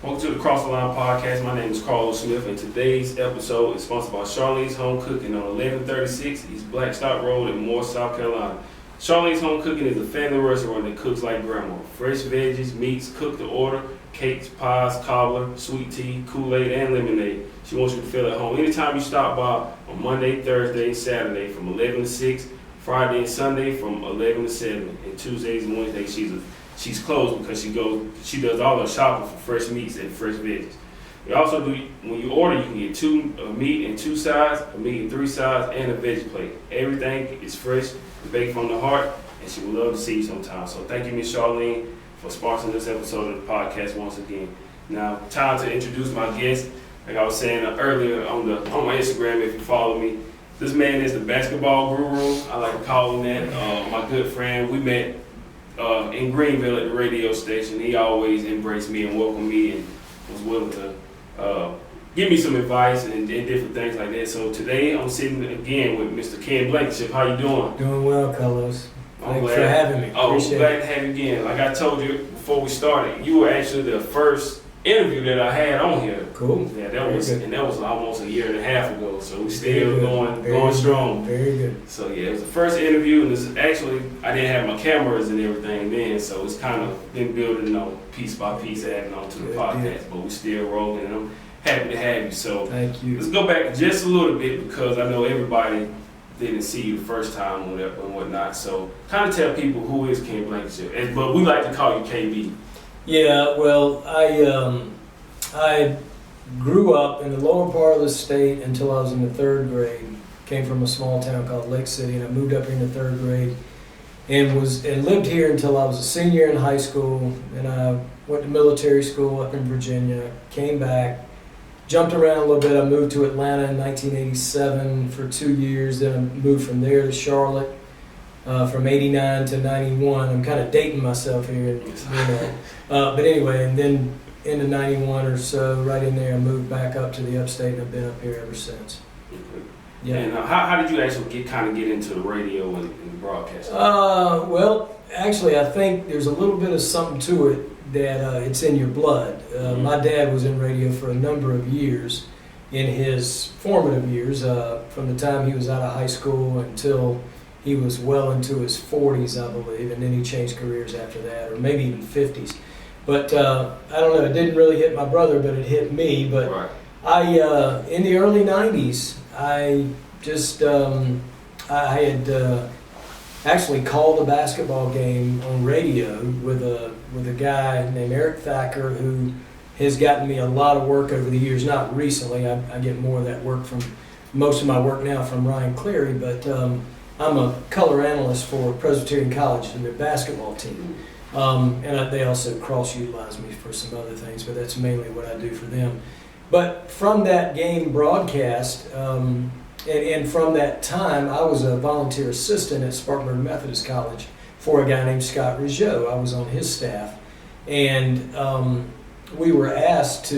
Welcome to the Cross the Line podcast. My name is Carlos Smith, and today's episode is sponsored by Charlene's Home Cooking on 1136 East Blackstock Road in Moore, South Carolina. Charlene's Home Cooking is a family restaurant that cooks like grandma. Fresh veggies, meats, cooked to order, cakes, pies, cobbler, sweet tea, Kool-Aid, and lemonade. She wants you to feel at home anytime you stop by on Monday, Thursday, and Saturday from 11 to 6, Friday and Sunday from 11 to 7, and Tuesdays and Wednesdays she's closed because she does all her shopping for fresh meats and fresh veggies. We also do, when you order, you can get meat in 2 sides, a meat in 3 sides, and a veggie plate. Everything is fresh, baked from the heart, and she would love to see you sometime. So thank you, Ms. Charlene, for sponsoring this episode of the podcast once again. Now, time to introduce my guest. Like I was saying earlier on my Instagram, if you follow me, this man is the basketball guru. I like to call him that. My good friend, we met in Greenville at the radio station. He always embraced me and welcomed me and was willing to give me some advice and different things like that. So today I'm sitting again with Mr. Kenn Blankenship. How you doing? Doing well, Carlos. Thanks for having me. I'm glad to have you again. Like I told you before we started, you were actually the first interview that I had on here. Cool. Yeah, that was almost a year and a half ago. So we still going strong. Very good. So yeah, it was the first interview, and this is actually I didn't have my cameras and everything then, so it's kind of been building piece by piece, adding on to the podcast. But we still rolling, and I'm happy to have you. So thank you. Let's go back just a little bit because I know everybody didn't see you the first time and whatnot. So kind of tell people who is Kenn Blankenship, but we like to call you KB. Yeah, well, I grew up in the lower part of the state until I was in the 3rd grade. Came from a small town called Lake City, and I moved up here in the 3rd grade and lived here until I was a senior in high school. And I went to military school up in Virginia, came back, jumped around a little bit. I moved to Atlanta in 1987 for 2 years. Then I moved from there to Charlotte from 89 to 91. I'm kind of dating myself here, but anyway, and then into 91 or so, right in there, I moved back up to the upstate, and I've been up here ever since. Okay. Yeah. And how did you actually get into the radio and broadcasting? Well, actually, I think there's a little bit of something to it that it's in your blood. My dad was in radio for a number of years, in his formative years, from the time he was out of high school until he was well into his 40s, I believe, and then he changed careers after that, or maybe even 50s. But I don't know, it didn't really hit my brother, but it hit me. But right. In the early 90s, I had actually called a basketball game on radio with a guy named Eric Thacker, who has gotten me a lot of work over the years. Not recently, I get more of that work from, most of my work now from Ryan Cleary, but I'm a color analyst for Presbyterian College and their basketball team. And they also cross-utilize me for some other things, but that's mainly what I do for them. But from that game broadcast, and from that time, I was a volunteer assistant at Spartanburg Methodist College for a guy named Scott Rizzo. I was on his staff. And we were asked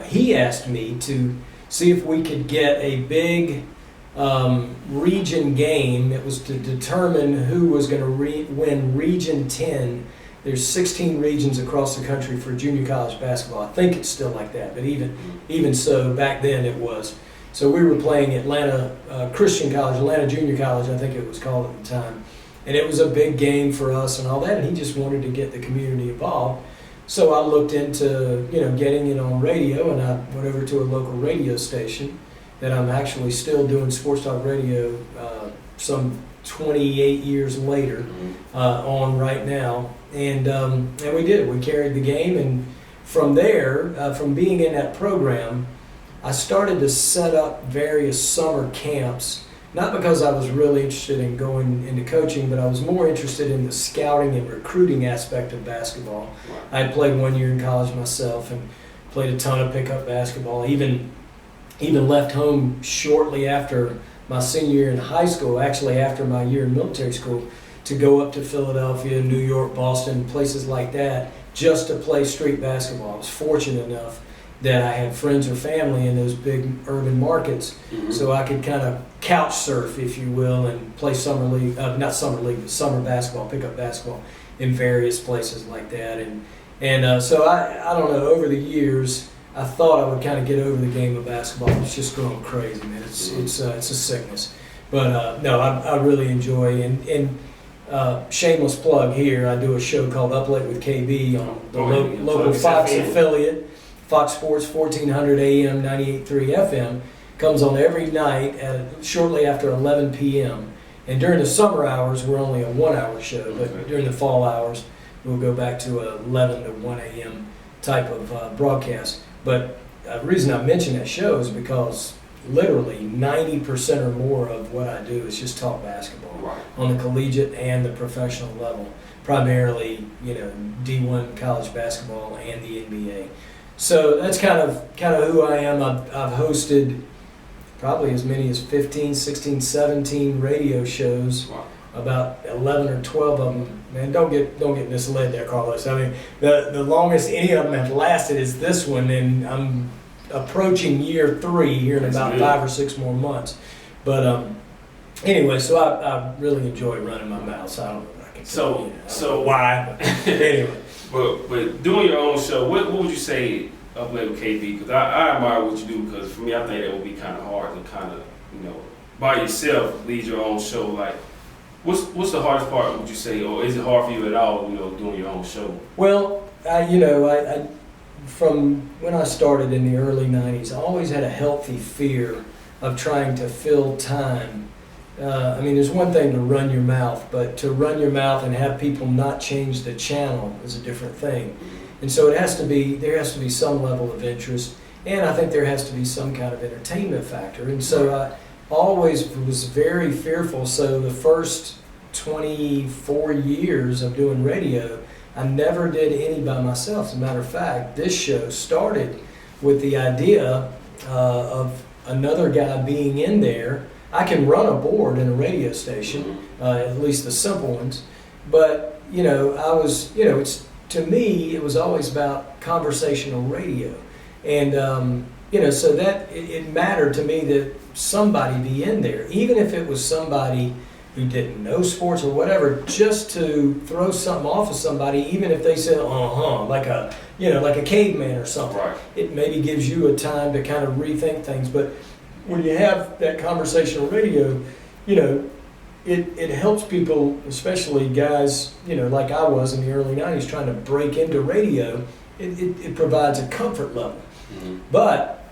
he asked me to see if we could get a big region game. It was to determine who was going to win Region 10. There's 16 regions across the country for junior college basketball. I think it's still like that, but even so, back then it was. So we were playing Atlanta Christian College, Atlanta Junior College, I think it was called at the time. And it was a big game for us and all that, and he just wanted to get the community involved. So I looked into getting it on radio, and I went over to a local radio station that I'm actually still doing sports talk radio some 28 years later on right now. And we did. We carried the game, and from there, from being in that program, I started to set up various summer camps, not because I was really interested in going into coaching, but I was more interested in the scouting and recruiting aspect of basketball. I had played 1 year in college myself and played a ton of pickup basketball, even left home shortly after my senior year in high school, actually after my year in military school, to go up to Philadelphia, New York, Boston, places like that, just to play street basketball. I was fortunate enough that I had friends or family in those big urban markets, so I could kind of couch surf, if you will, and play summer league, not summer league, but summer basketball, pickup basketball in various places like that. And so I don't know, over the years, I thought I would kind of get over the game of basketball. It's just going crazy, man. It's a sickness. But no, I really enjoy, and shameless plug here, I do a show called Up Late with KB on the local Fox affiliate, Fox Sports 1400 AM, 98.3 FM. Comes on every night shortly after 11 p.m. And during the summer hours, we're only a 1 hour show, but during the fall hours, we'll go back to a 11 to 1 a.m. type of broadcast. But the reason I mention that show is because literally 90% or more of what I do is just talk basketball on the collegiate and the professional level, primarily, D1 college basketball and the NBA. So that's kind of who I am. I've hosted probably as many as 15, 16, 17 radio shows. Wow. About 11 or 12 of them. Man, don't get misled there, Carlos. I mean, the longest any of them have lasted is this one, and I'm approaching year 3 here in about 5 or 6 more months. But anyway, so I really enjoy running my mouth. So I don't know what I can So why? But anyway. But doing your own show, what would you say Up Late with KB? Because I admire what you do. Because for me, I think that would be kind of hard to kind of by yourself lead your own show. Like, what's the hardest part? Would you say, or is it hard for you at all? Doing your own show. Well, I from when I started in the early 90s, I always had a healthy fear of trying to fill time. I mean, there's one thing to run your mouth, but to run your mouth and have people not change the channel is a different thing. And so there has to be some level of interest, and I think there has to be some kind of entertainment factor. And so I always was very fearful. So the first 24 years of doing radio, I never did any by myself. As a matter of fact, this show started with the idea of another guy being in there. I can run a board in a radio station, at least the simple ones, but to me, it was always about conversational radio, and so that it mattered to me that somebody be in there, even if it was somebody who didn't know sports or whatever, just to throw something off of somebody, even if they said like a caveman or something. Right. It maybe gives you a time to kind of rethink things, but when you have that conversational radio, it helps people, especially guys, like I was in the early 90s trying to break into radio. It provides a comfort level. Mm-hmm. But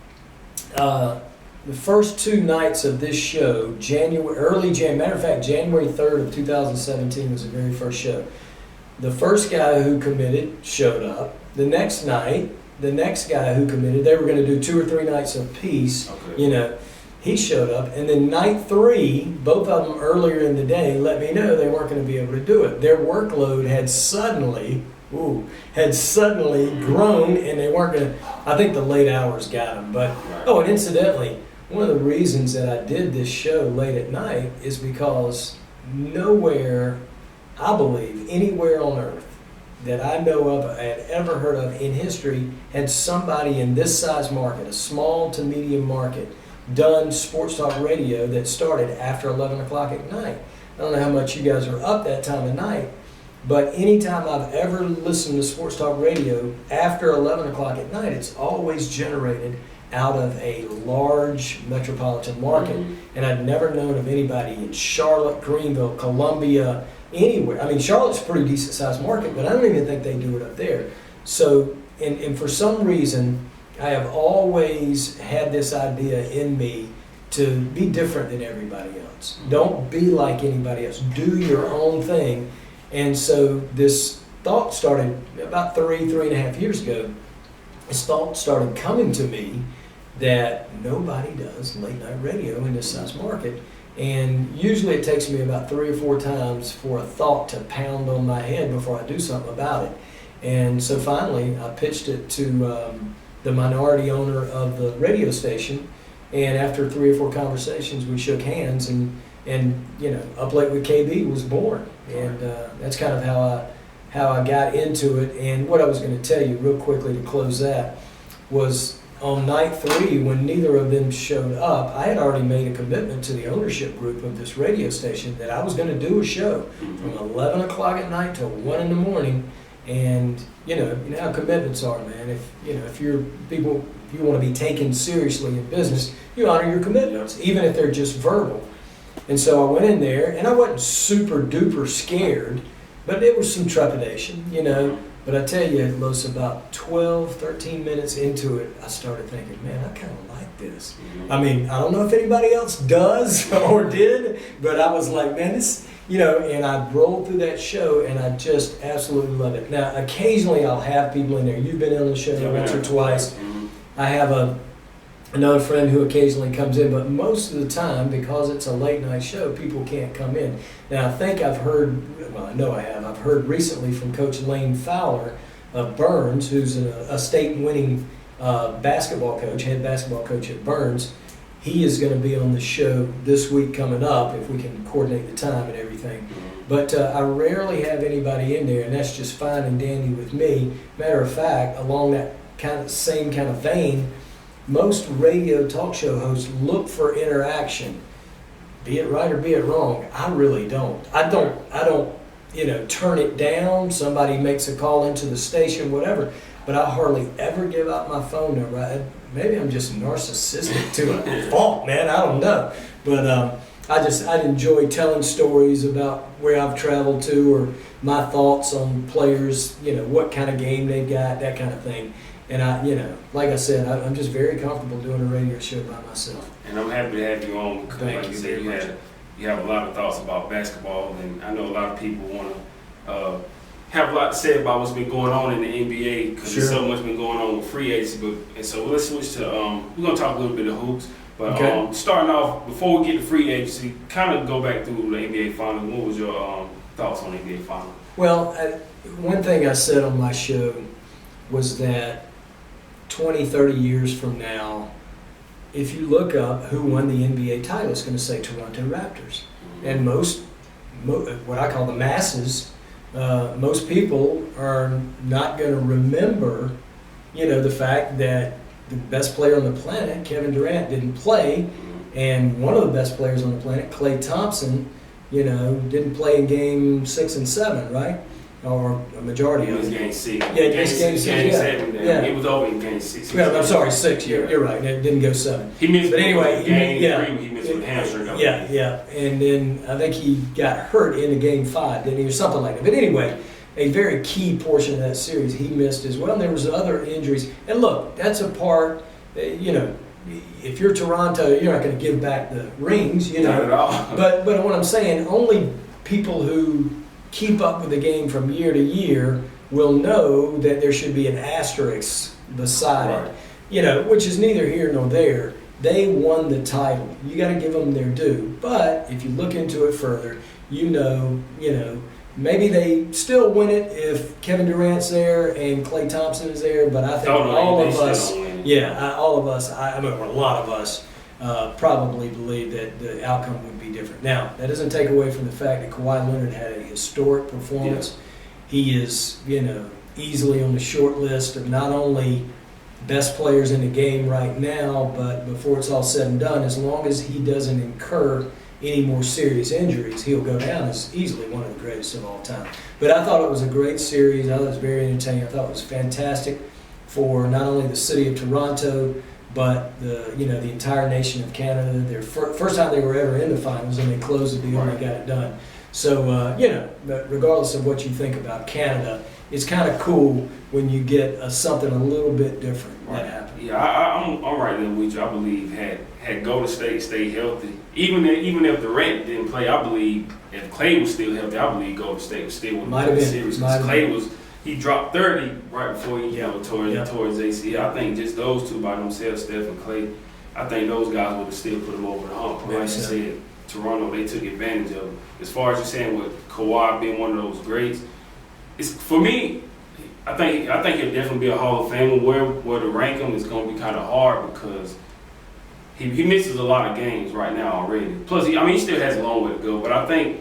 the first 2 nights of this show, matter of fact, January 3rd of 2017 was the very first show. The first guy who committed showed up. The next night, the next guy who committed, they were going to do 2 or 3 nights apiece. Okay. He showed up, and then night 3, both of them earlier in the day let me know they weren't going to be able to do it. Their workload had suddenly grown, and they weren't going to. I think the late hours got them. But and incidentally, one of the reasons that I did this show late at night is because nowhere, I believe, anywhere on earth that I know of, I had ever heard of in history, had somebody in this size market, a small to medium market, done sports talk radio that started after 11 o'clock at night. I don't know how much you guys are up that time of night, but anytime I've ever listened to sports talk radio after 11 o'clock at night, it's always generated out of a large metropolitan market. Mm-hmm. And I'd never known of anybody in Charlotte, Greenville, Columbia, anywhere. I mean, Charlotte's a pretty decent sized market, but I don't even think they do it up there. So, and for some reason, I have always had this idea in me to be different than everybody else. Don't be like anybody else. Do your own thing. And so this thought started about 3.5 years ago. This thought started coming to me that nobody does late night radio in this size market. And usually it takes me about 3 or 4 times for a thought to pound on my head before I do something about it. And so finally I pitched it to the minority owner of the radio station, and after 3 or 4 conversations, we shook hands, and Up Late with KB was born, and that's kind of how I got into it. And what I was going to tell you real quickly to close that was on night 3, when neither of them showed up, I had already made a commitment to the ownership group of this radio station that I was going to do a show from 11 o'clock at night till 1 in the morning. And you know how commitments are, man. If you want to be taken seriously in business, you honor your commitments, even if they're just verbal. And so I went in there, and I wasn't super duper scared, but there was some trepidation, you know. But I tell you, Los, about 12, 13 minutes into it, I started thinking, man, I kind of like this. I mean, I don't know if anybody else does or did, but I was like, man, this, you know, and I rolled through that show, and I just absolutely love it. Now, occasionally I'll have people in there. You've been on the show once or twice. I have another friend who occasionally comes in, but most of the time, because it's a late night show, people can't come in. Now, I think I've heard recently from Coach Lane Fowler of Burns, who's a state-winning basketball coach, head basketball coach at Burns. He is going to be on the show this week coming up, if we can coordinate the time and everything. But I rarely have anybody in there, and that's just fine and dandy with me. Matter of fact, along that same kind of vein, most radio talk show hosts look for interaction, be it right or be it wrong. I really don't. I don't, you know, turn it down. Somebody makes a call into the station, whatever. But I hardly ever give out my phone number. Maybe I'm just narcissistic to a fault, man. I don't know. But I enjoy telling stories about where I've traveled to or my thoughts on players, you know, what kind of game they got, that kind of thing. And you know, like I said, I'm just very comfortable doing a radio show by myself. And I'm happy to have you on. Thank you very much. You have a lot of thoughts about basketball, and I know a lot of people want to have a lot to say about what's been going on in the NBA, because there's so much been going on with free agency. And so let's switch to we're gonna talk a little bit of hoops. But starting off, before we get to free agency, kind of go back through the NBA Finals. What was your thoughts on the NBA Finals? Well, one thing I said on my show was that 20, 30 years from now, if you look up who won the NBA title, it's going to say Toronto Raptors. And what I call the masses, most people are not going to remember, you know, the fact that the best player on the planet, Kevin Durant, didn't play, and one of the best players on the planet, Klay Thompson, you know, didn't play in Game 6 and 7, right? Or a majority of it. It was Game 6. Yeah, Game 6. Game 7. Yeah. It was over in Game 6. Yeah, I'm sorry, 6. You're right. It didn't go 7. He missed. But anyway, Game 3. He missed with a hamstring. Yeah. And then I think he got hurt into Game 5, didn't he, or something like that. But anyway, a very key portion of that series he missed as well. And there was other injuries. And look, that's a part. You know, if you're Toronto, you're not going to give back the rings. You know. Not at all. But what I'm saying, only people who keep up with the game from year to year will know that there should be an asterisk beside it, you know, which is neither here nor there. They won the title. You got to give them their due. But if you look into it further, you know, maybe they still win it if Kevin Durant's there and Klay Thompson is there. But I think all of us, I mean, a lot of us probably believe that the outcome would be different. Now, that doesn't take away from the fact that Kawhi Leonard had a historic performance. Yeah. He is, you know, easily on the short list of not only best players in the game right now, but before it's all said and done, as long as he doesn't incur any more serious injuries, he'll go down as easily one of the greatest of all time. But I thought it was a great series. I thought it was very entertaining. I thought it was fantastic for not only the city of Toronto, but the entire nation of Canada. Their first time they were ever in the finals, and they closed the deal and they got it done. So but regardless of what you think about Canada, it's kind of cool when you get something a little bit different that happens. Yeah, I'm right there with you. I believe had Golden State stayed healthy, even if Durant didn't play, I believe if Klay was still healthy, I believe Golden State was still winning the series. Klay he dropped 30 right before he towards ACL. I think just those two by themselves, Steph and Klay, I think those guys would have still put him over the hump. Like you said, Toronto, they took advantage of him. As far as you're saying with Kawhi being one of those greats, for me, I think he'll definitely be a Hall of Famer. Where to rank him is going to be kind of hard because he misses a lot of games right now already. Plus, he still has a long way to go. But I think,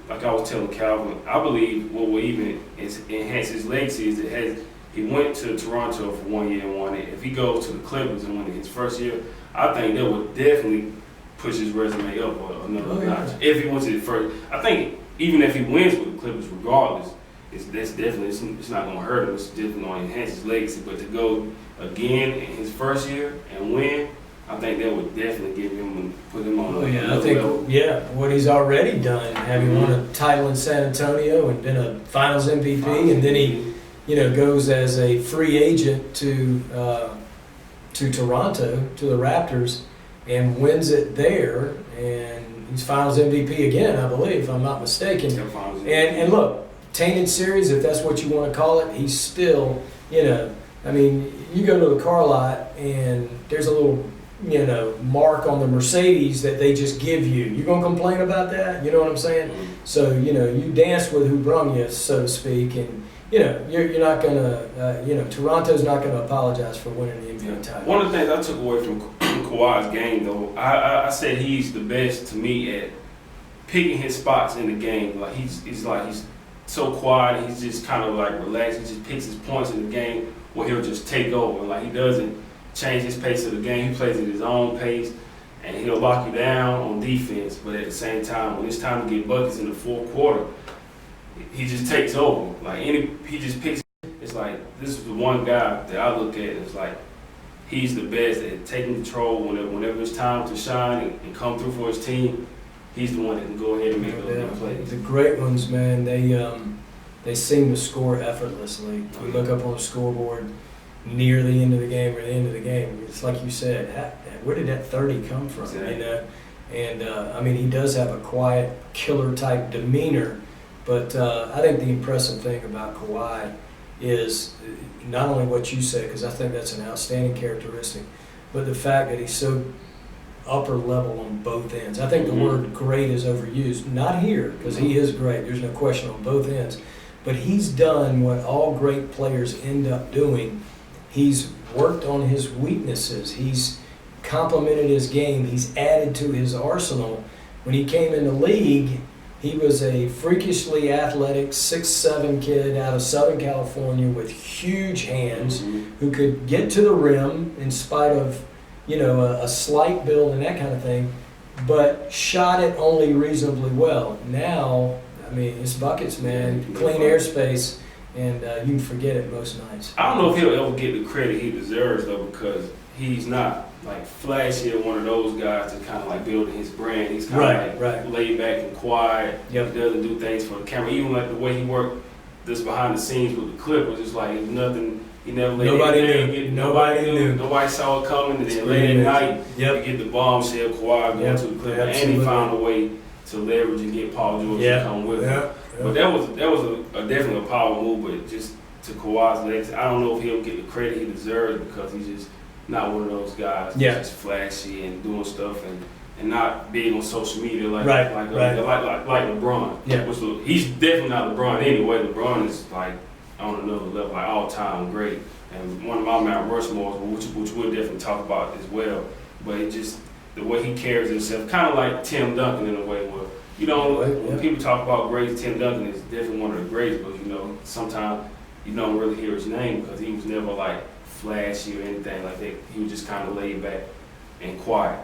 like I was telling Calvin, I believe what will even enhance his legacy is that he went to Toronto for 1 year and won it. If he goes to the Clippers and win it his first year, I think that would definitely push his resume up another notch. If he went to the first, I think even if he wins with the Clippers, regardless, that's definitely it's not gonna hurt him. It's definitely gonna enhance his legacy. But to go again in his first year and win, I think that would definitely give him put him on. Oh yeah, I another think level. what he's already done, having won a title in San Antonio and been a Finals MVP, and then he, goes as a free agent to Toronto, to the Raptors, and wins it there, and he's Finals MVP again, I believe, if I'm not mistaken. And look, tainted series, if that's what you want to call it, he's still, I mean, you go to the car lot and there's a little, mark on the Mercedes that they just give you. You gonna complain about that? You know what I'm saying? So, you dance with who brung you, so to speak, and you're not gonna, Toronto's not gonna apologize for winning the NBA title. One of the things I took away from Kawhi's game, though, I said he's the best to me at picking his spots in the game. Like he's so quiet, and he's just kind of like relaxed. He just picks his points in the game where he'll just take over. Like he doesn't change his pace of the game. He plays at his own pace, and he'll lock you down on defense. But at the same time, when it's time to get buckets in the fourth quarter, he just takes over. Like he just picks. It's like this is the one guy that I look at. It's like he's the best at taking control whenever it's time to shine and come through for his team. He's the one that can go ahead and make those big plays. The great ones, man, they seem to score effortlessly. We look up on the scoreboard near the end of the game or the end of the game. It's like you said, where did that 30 come from? Exactly. And I mean, he does have a quiet, killer type demeanor. But I think the impressive thing about Kawhi is not only what you said, because I think that's an outstanding characteristic, but the fact that he's so upper level on both ends. I think the word great is overused. Not here, because he is great. There's no question on both ends. But he's done what all great players end up doing. He's worked on his weaknesses. He's complemented his game. He's added to his arsenal. When he came in the league, he was a freakishly athletic 6'7" kid out of Southern California with huge hands who could get to the rim in spite of, a slight build and that kind of thing, but shot it only reasonably well. Now, I mean, it's buckets, man, clean airspace, and you can forget it most nights. I don't know if he'll ever get the credit he deserves, though, because he's not like flashy or one of those guys that kind of like building his brand. He's kind of laid back and quiet. Yep. He doesn't do things for the camera. Even like the way he worked this behind the scenes with the Clippers, it's like nothing. He never let Nobody knew. Nobody saw it coming. And then late at night, you get the bombshell Kawhi going to the Clippers, and he found a way to leverage and get Paul George to come with him. But that was definitely a power move. But just to Kawhi's legs, I don't know if he'll get the credit he deserves because he's just not one of those guys that's just flashy and doing stuff and not big on social media like LeBron. Yeah. He's definitely not LeBron anyway. LeBron is like on another level, like all-time great. And one of my Mount Rushmores, which we'll definitely talk about as well. But it just, the way he carries himself, kind of like Tim Duncan in a way where, when people talk about greats, Tim Duncan is definitely one of the greats, but sometimes you don't really hear his name because he was never like flashy or anything like that. He was just kind of laid back and quiet.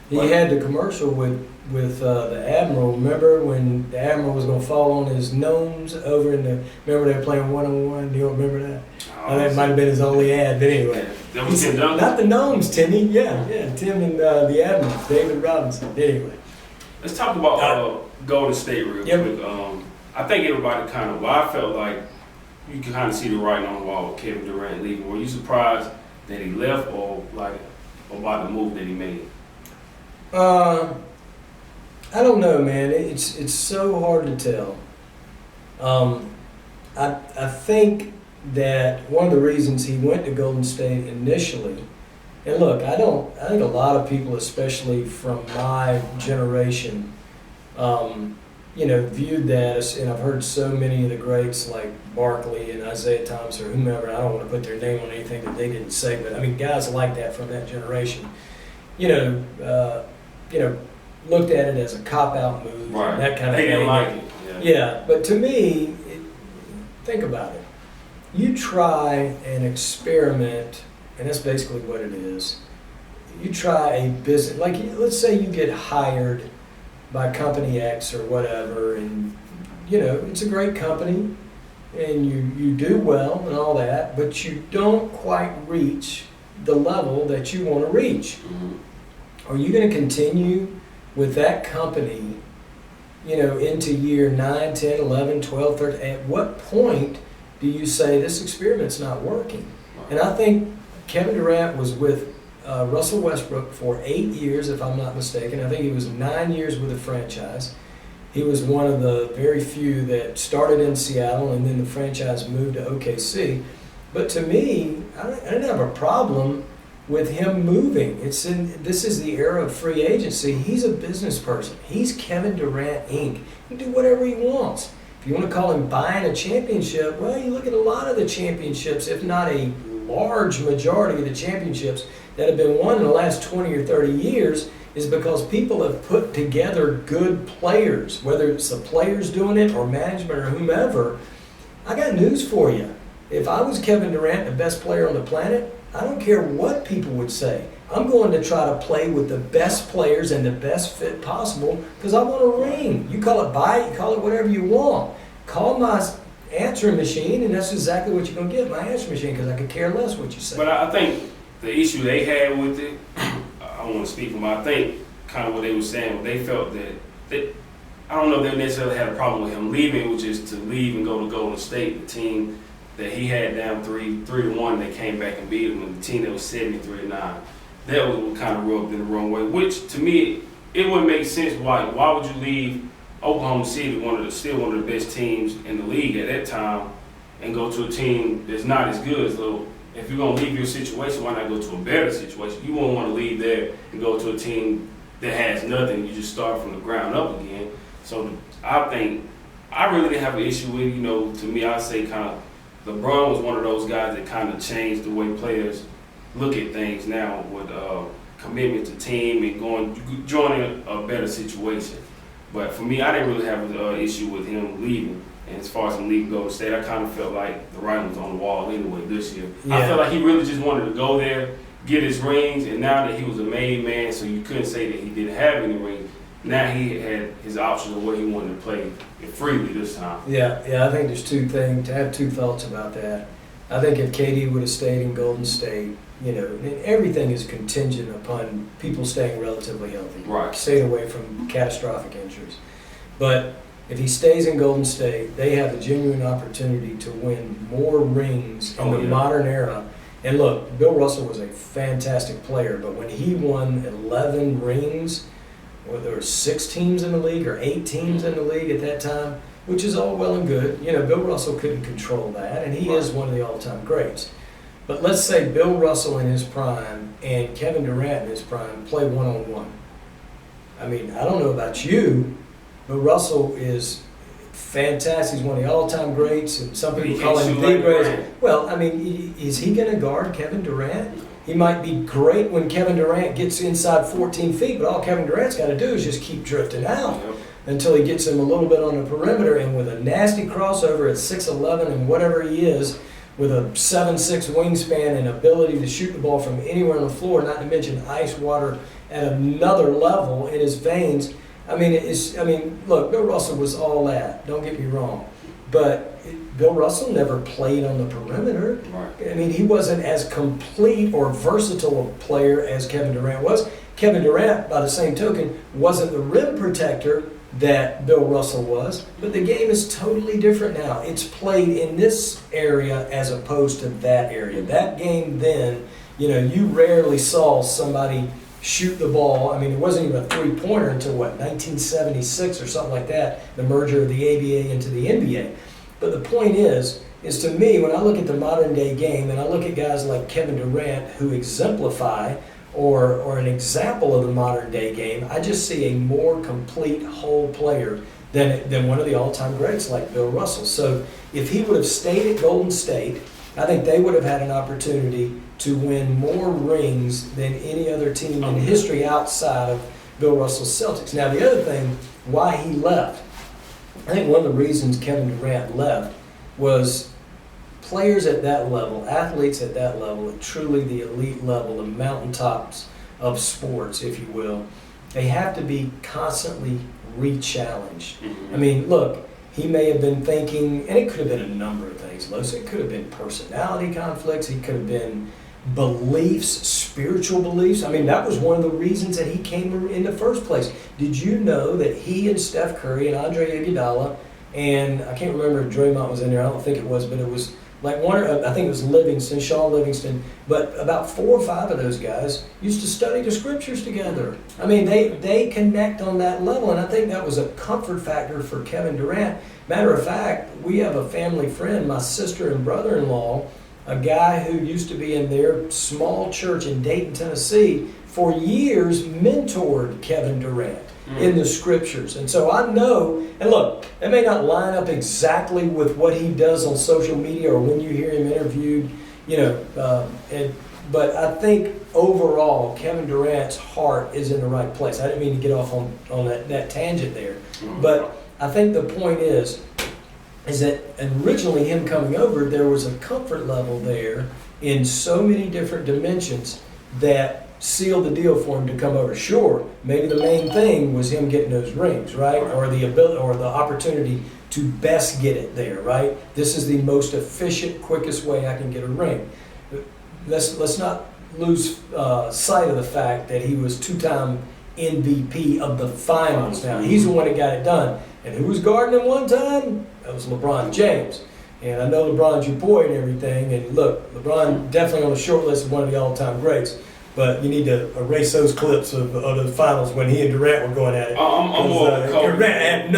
He had the commercial with the Admiral. Remember when the Admiral was going to fall on his gnomes over in the... Remember they were playing one-on-one? You don't remember that? That might have been his only ad, but anyway. That was Tim Duncan? Not the gnomes, Timmy. Yeah, Tim and the Admiral, David Robinson. Anyway. Let's talk about Golden State real quick. I think everybody kind of... I felt like you can kind of see the writing on the wall with Kevin Durant leaving. Were you surprised that he left or about the move that he made? I don't know, man. It's so hard to tell. I think that one of the reasons he went to Golden State initially, and look, I think a lot of people, especially from my generation, viewed that as, and I've heard so many of the greats like Barkley and Isaiah Thomas or whomever. I don't want to put their name on anything that they didn't say, but I mean guys like that from that generation. Looked at it as a cop-out move, that kind of thing. They didn't like it. Yeah, but to me, think about it. You try an experiment, and that's basically what it is. You try a business, like let's say you get hired by company X or whatever, and it's a great company, and you do well and all that, but you don't quite reach the level that you want to reach. Are you going to continue with that company, into year 9, 10, 11, 12, 13? At what point do you say this experiment's not working? And I think Kevin Durant was with Russell Westbrook for 8 years, if I'm not mistaken. I think he was 9 years with the franchise. He was one of the very few that started in Seattle, and then the franchise moved to OKC. But to me, I didn't have a problem with him moving. This is the era of free agency. He's a business person. He's Kevin Durant, Inc. He can do whatever he wants. If you want to call him buying a championship, well, you look at a lot of the championships, if not a large majority of the championships that have been won in the last 20 or 30 years, is because people have put together good players, whether it's the players doing it or management or whomever. I got news for you. If I was Kevin Durant, the best player on the planet, I don't care what people would say. I'm going to try to play with the best players and the best fit possible because I want a ring. You call it buy it, you call it whatever you want. Call my answering machine, and that's exactly what you're going to get, my answering machine, because I could care less what you say. But I think the issue they had with it, I don't want to speak for them, I think kind of what they were saying, they felt that I don't know if they necessarily had a problem with him leaving, which is to leave and go to Golden State, the team that he had down 3-1, they came back and beat him, and the team that was 73-9. That was what kind of rubbed in the wrong way, which to me, it wouldn't make sense. Why would you leave Oklahoma City, still one of the best teams in the league at that time, and go to a team that's not as good? So if you're going to leave your situation, why not go to a better situation? You won't want to leave there and go to a team that has nothing. You just start from the ground up again. So I think I really didn't have an issue with, to me, I'd say kind of LeBron was one of those guys that kind of changed the way players look at things now with commitment to team and joining a better situation. But for me, I didn't really have an issue with him leaving. And as far as him leaving Golden State, I kind of felt like the writing was on the wall anyway this year. Yeah. I felt like he really just wanted to go there, get his rings, and now that he was a made man, so you couldn't say that he didn't have any rings. Now he had his options of what he wanted to play freely this time. Yeah, I think there's two things. I have two thoughts about that. I think if KD would have stayed in Golden State, everything is contingent upon people staying relatively healthy. Right. Staying away from catastrophic injuries. But if he stays in Golden State, they have a genuine opportunity to win more rings in the modern era. And look, Bill Russell was a fantastic player, but when he won 11 rings, well, there were 6 teams in the league or 8 teams in the league at that time, which is all well and good. Bill Russell couldn't control that, and he is one of the all-time greats. But let's say Bill Russell in his prime and Kevin Durant in his prime play one-on-one. I mean, I don't know about you, but Russell is fantastic. He's one of the all-time greats, and some people call him the greatest. Well, I mean, is he going to guard Kevin Durant? He might be great when Kevin Durant gets inside 14 feet, but all Kevin Durant's got to do is just keep drifting out until he gets him a little bit on the perimeter, and with a nasty crossover at 6'11" and whatever he is, with a 7'6" wingspan and ability to shoot the ball from anywhere on the floor, not to mention ice water at another level in his veins. I mean, look, Bill Russell was all that. Don't get me wrong. But Bill Russell never played on the perimeter. Right. I mean, he wasn't as complete or versatile a player as Kevin Durant was. Kevin Durant, by the same token, wasn't the rim protector that Bill Russell was. But the game is totally different now. It's played in this area as opposed to that area. That game then, you rarely saw somebody shoot the ball. I mean, it wasn't even a three-pointer until, 1976 or something like that, the merger of the ABA into the NBA. But the point is to me, when I look at the modern-day game and I look at guys like Kevin Durant who exemplify or an example of the modern-day game, I just see a more complete whole player than one of the all-time greats like Bill Russell. So if he would have stayed at Golden State, I think they would have had an opportunity to win more rings than any other team in history outside of Bill Russell's Celtics. Now, the other thing, why he left, I think one of the reasons Kevin Durant left was players at that level, athletes at that level, at truly the elite level, the mountaintops of sports, if you will, they have to be constantly re-challenged. Mm-hmm. I mean, look, he may have been thinking, and it could have been a number of things, Los. It could have been personality conflicts. It could have been beliefs, spiritual beliefs. I mean, that was one of the reasons that he came in the first place. Did you know that he and Steph Curry and Andre Iguodala, and I can't remember if Draymond was in there, I don't think it was, but it was like I think it was Livingston, Sean Livingston, but about 4 or 5 of those guys used to study the scriptures together. I mean, they connect on that level, and I think that was a comfort factor for Kevin Durant. Matter of fact, we have a family friend, my sister and brother-in-law, a guy who used to be in their small church in Dayton, Tennessee, for years mentored Kevin Durant in the scriptures. And so I know, and look, it may not line up exactly with what he does on social media or when you hear him interviewed, but I think overall Kevin Durant's heart is in the right place. I didn't mean to get off on that tangent there, but I think the point is that originally him coming over, there was a comfort level there in so many different dimensions that sealed the deal for him to come over. Sure, maybe the main thing was him getting those rings, right? Or the ability or the opportunity to best get it there, right? This is the most efficient, quickest way I can get a ring. Let's not lose sight of the fact that he was 2-time MVP of the finals. Now, he's the one that got it done. And who was guarding him one time? That was LeBron James. And I know LeBron's your boy and everything. And look, LeBron definitely on the short list of one of the all-time greats. But you need to erase those clips of the finals when he and Durant were going at it. I'm more of a Kobe. Durant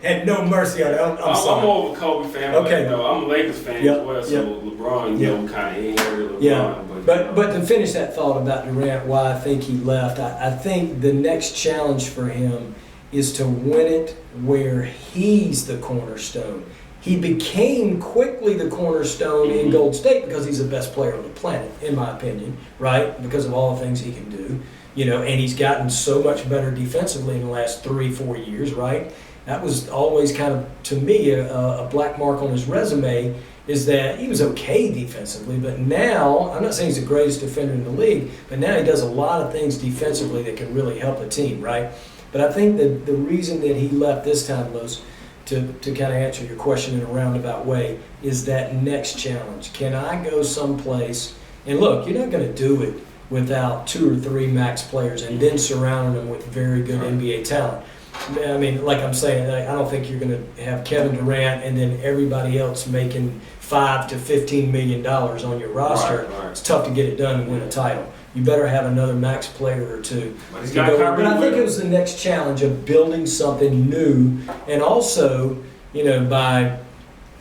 had no mercy on it. I'm more of a Kobe fan. Okay. But, I'm a Lakers fan as well. So LeBron, kind of inherited LeBron. Yeah. But to finish that thought about Durant, why I think he left, I think the next challenge for him is to win it where he's the cornerstone. He became quickly the cornerstone in Golden State because he's the best player on the planet, in my opinion, right? Because of all the things he can do, and he's gotten so much better defensively in the last 3-4 years, right? That was always kind of, to me, a black mark on his resume, is that he was okay defensively, but now, I'm not saying he's the greatest defender in the league, but now he does a lot of things defensively that can really help a team, right? But I think that the reason that he left this time, Los, to kind of answer your question in a roundabout way, is that next challenge. Can I go someplace, and look, you're not going to do it without 2 or 3 max players and then surrounding them with very good NBA talent. I mean, like I'm saying, I don't think you're going to have Kevin Durant and then everybody else making $5 to $15 million on your roster. Right. It's tough to get it done and win a title. You better have another max player or 2. But I think it was the next challenge of building something new, and also, now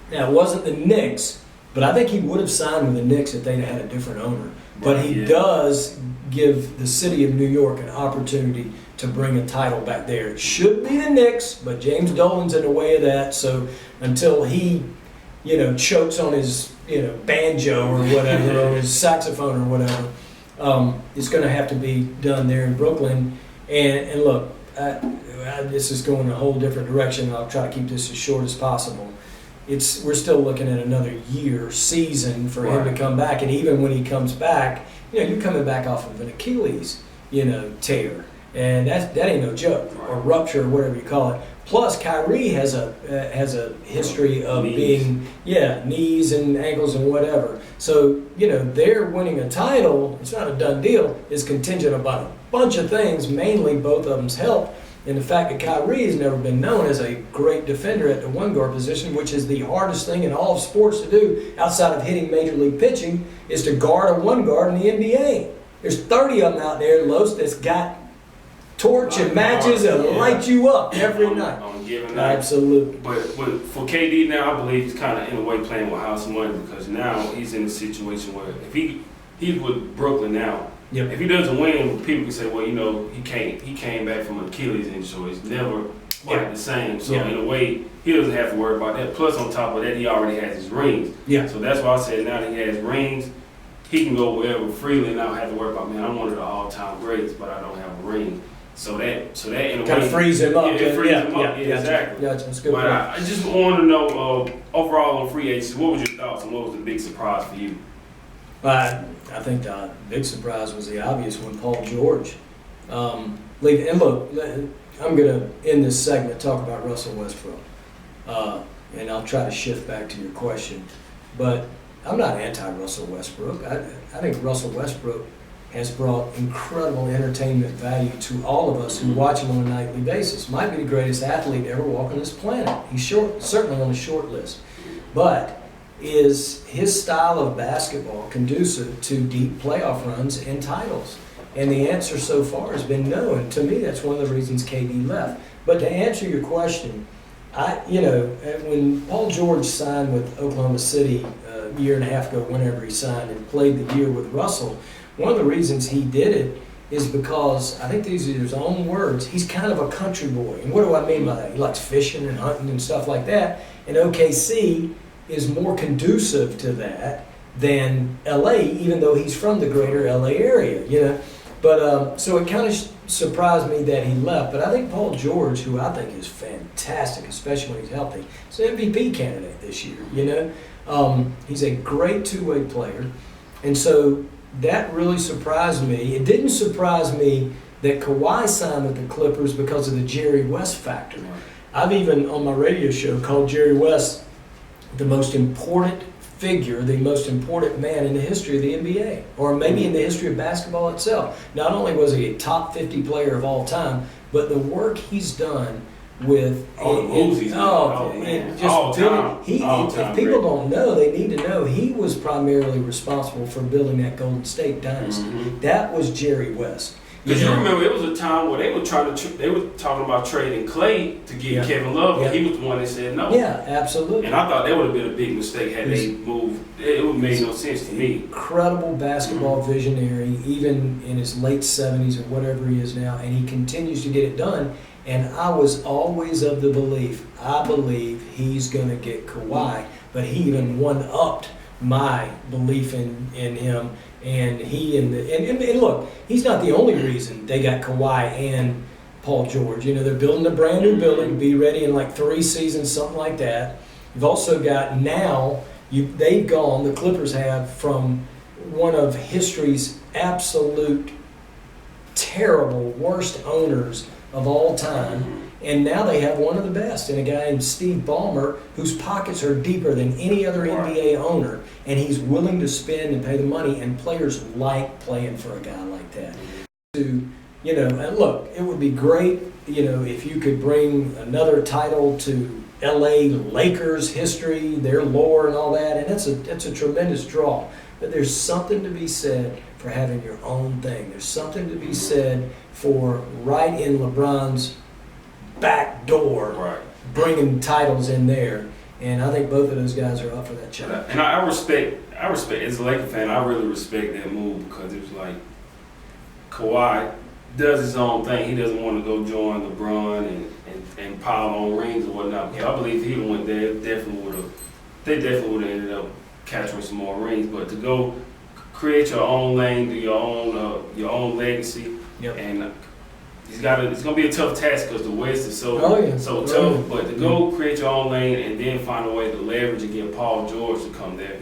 it wasn't the Knicks, but I think he would have signed with the Knicks if they'd had a different owner. But he does give the city of New York an opportunity to bring a title back there. It should be the Knicks, but James Dolan's in the way of that. So until he, chokes on his, banjo or whatever, or his saxophone or whatever, it's going to have to be done there in Brooklyn. And look, this is going a whole different direction. I'll try to keep this as short as possible. We're still looking at another season for him to come back. And even when he comes back, you're coming back off of an Achilles, tear. And that ain't no joke, or rupture, or whatever you call it. Plus, Kyrie has a history of being knees and ankles and whatever. So they're winning a title. It's not a done deal. It's contingent upon a bunch of things, mainly both of them's health, and the fact that Kyrie has never been known as a great defender at the one guard position, which is the hardest thing in all of sports to do outside of hitting major league pitching, is to guard a one guard in the NBA. There's 30 of them out there, Los, that's got torch and matches and light you up every night. On a given night. Absolutely. But for KD now, I believe he's kind of in a way playing with house money, because now he's in a situation where if he's with Brooklyn now, if he doesn't win, people can say, well, he came back from an Achilles injury, so he's never quite the same. So in a way, he doesn't have to worry about that. Plus, on top of that, he already has his rings. Yeah. So that's why I said now that he has rings, he can go wherever freely and not have to worry about, man, I'm one of the all-time greats, but I don't have a ring. So that in a way kind of frees him up. It frees him up. Yeah, exactly. Gotcha. That's good. But I just want to know overall on free agency, what was your thoughts and what was the big surprise for you? I think the big surprise was the obvious one, Paul George. And look, I'm going to end this segment talk about Russell Westbrook. And I'll try to shift back to your question. But I'm not anti-Russell Westbrook. I think Russell Westbrook has brought incredible entertainment value to all of us who watch him on a nightly basis. Might be the greatest athlete to ever walk on this planet. He's certainly on the short list. But is his style of basketball conducive to deep playoff runs and titles? And the answer so far has been no. And to me, that's one of the reasons KD left. But to answer your question, when Paul George signed with Oklahoma City a year and a half ago, whenever he signed, and played the year with Russell, one of the reasons he did it is because, I think these are his own words, he's kind of a country boy. And what do I mean by that? He likes fishing and hunting and stuff like that. And OKC is more conducive to that than LA, even though he's from the greater LA area, But so it kind of surprised me that he left. But I think Paul George, who I think is fantastic, especially when he's healthy, is an MVP candidate this year, He's a great two-way player. And so that really surprised me. It didn't surprise me that Kawhi signed with the Clippers because of the Jerry West factor. I've even, on my radio show, called Jerry West the most important figure, the most important man in the history of the NBA, or maybe in the history of basketball itself. Not only was he a top 50 player of all time, but the work he's done with if people don't know, they need to know he was primarily responsible for building that Golden State dynasty. Mm-hmm. That was Jerry West. Because you remember, it was a time where they were talking about trading Clay to get Kevin Love, and he was the one that said no. Yeah, absolutely. And I thought that would have been a big mistake had they moved. It would have made no sense to me. Incredible basketball visionary, even in his late 70s or whatever he is now, and he continues to get it done. And I was always of the belief, I believe he's going to get Kawhi, but he even one-upped my belief in him. And and look, he's not the only reason they got Kawhi and Paul George. They're building a brand new building to be ready in like 3 seasons, something like that. You've also got they've gone, the Clippers have, from one of history's absolute terrible, worst owners of all time, and now they have one of the best in a guy named Steve Ballmer, whose pockets are deeper than any other NBA owner, and he's willing to spend and pay the money, and players like playing for a guy like that. And look, it would be great, if you could bring another title to LA Lakers history, their lore and all that, and that's a tremendous draw. But there's something to be said for having your own thing. There's something to be said for right in LeBron's back door, bringing titles in there. And I think both of those guys are up for that challenge. And I respect, as a Laker fan, I really respect that move, because it was like Kawhi does his own thing. He doesn't want to go join LeBron and pile on rings or whatnot. Because I believe if he went there, they definitely would have ended up capturing some more rings. But to go create your own lane, do your own legacy, and it's going to be a tough task because the West is so tough. But to go create your own lane and then find a way to leverage and get Paul George to come there,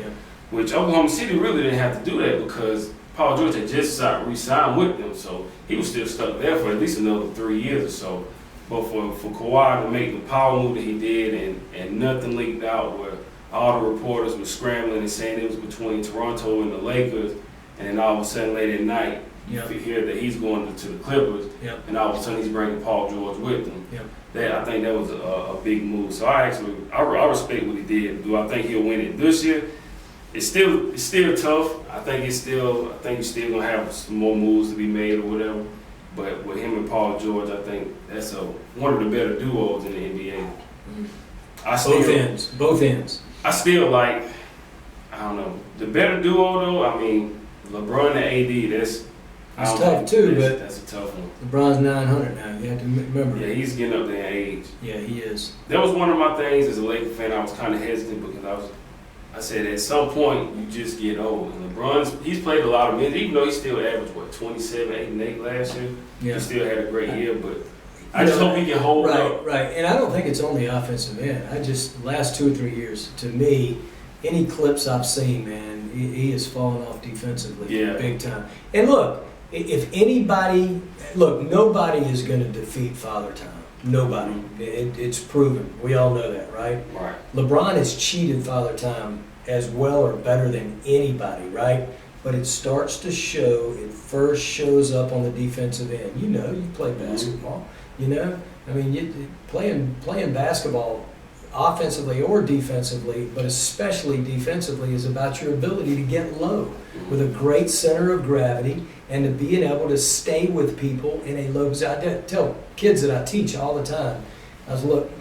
which Oklahoma City really didn't have to do that because Paul George had just re-signed with them, so he was still stuck there for at least another 3 years or so. But for Kawhi to make the power move that he did and nothing leaked out where all the reporters were scrambling and saying it was between Toronto and the Lakers, and then all of a sudden late at night, you hear that he's going to the Clippers, and all of a sudden he's bringing Paul George with him. I think that was a big move. So I respect what he did. Do I think he'll win it this year? It's still tough. I think he's still gonna have some more moves to be made or whatever. But with him and Paul George, I think that's one of the better duos in the NBA. Both ends. I still like, I don't know, the better duo though. I mean, LeBron and AD. That's tough too, but that's a tough one. LeBron's 900 now. You have to remember. Yeah, he's getting up there in age. Yeah, he is. That was one of my things as a Lakers fan. I was kind of hesitant because I said at some point you just get old. And he's played a lot of minutes, even though he still averaged 27, 8, and 8 last year. He still had a great year, but I just hope he can hold up. Right, and I don't think it's only offensive end. Last 2 or 3 years, to me, any clips I've seen, man, he has fallen off defensively big time. And look, nobody is going to defeat Father Time. Nobody. It's proven. We all know that, right? Right. LeBron has cheated Father Time as well or better than anybody, right? But it starts to show, it first shows up on the defensive end. You know, you play basketball, you know? I mean, playing basketball offensively or defensively, but especially defensively, is about your ability to get low with a great center of gravity and to being able to stay with people in a low position. I tell kids that I teach all the time, look,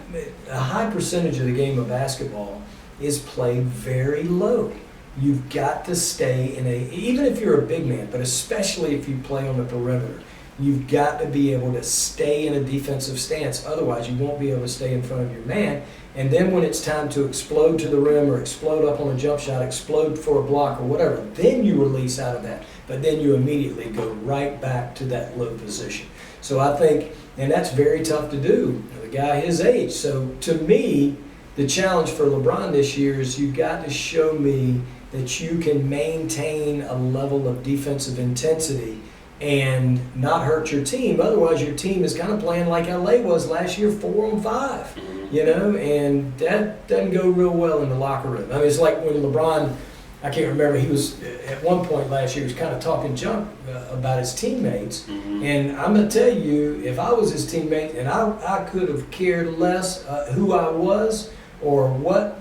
a high percentage of the game of basketball is played very low. You've got to stay even if you're a big man, but especially if you play on the perimeter, you've got to be able to stay in a defensive stance. Otherwise, you won't be able to stay in front of your man. And then when it's time to explode to the rim or explode up on a jump shot, explode for a block or whatever, then you release out of that. But then you immediately go right back to that low position. So I think, and that's very tough to do, the guy his age. So to me, the challenge for LeBron this year is you've got to show me that you can maintain a level of defensive intensity and not hurt your team. Otherwise, your team is kind of playing like LA was last year, 4-on-5, you know, and that doesn't go real well in the locker room. I mean, it's like when LeBron, I can't remember, he was at one point last year, he was kind of talking junk about his teammates. And I'm going to tell you, if I was his teammate, and I could have cared less who I was or what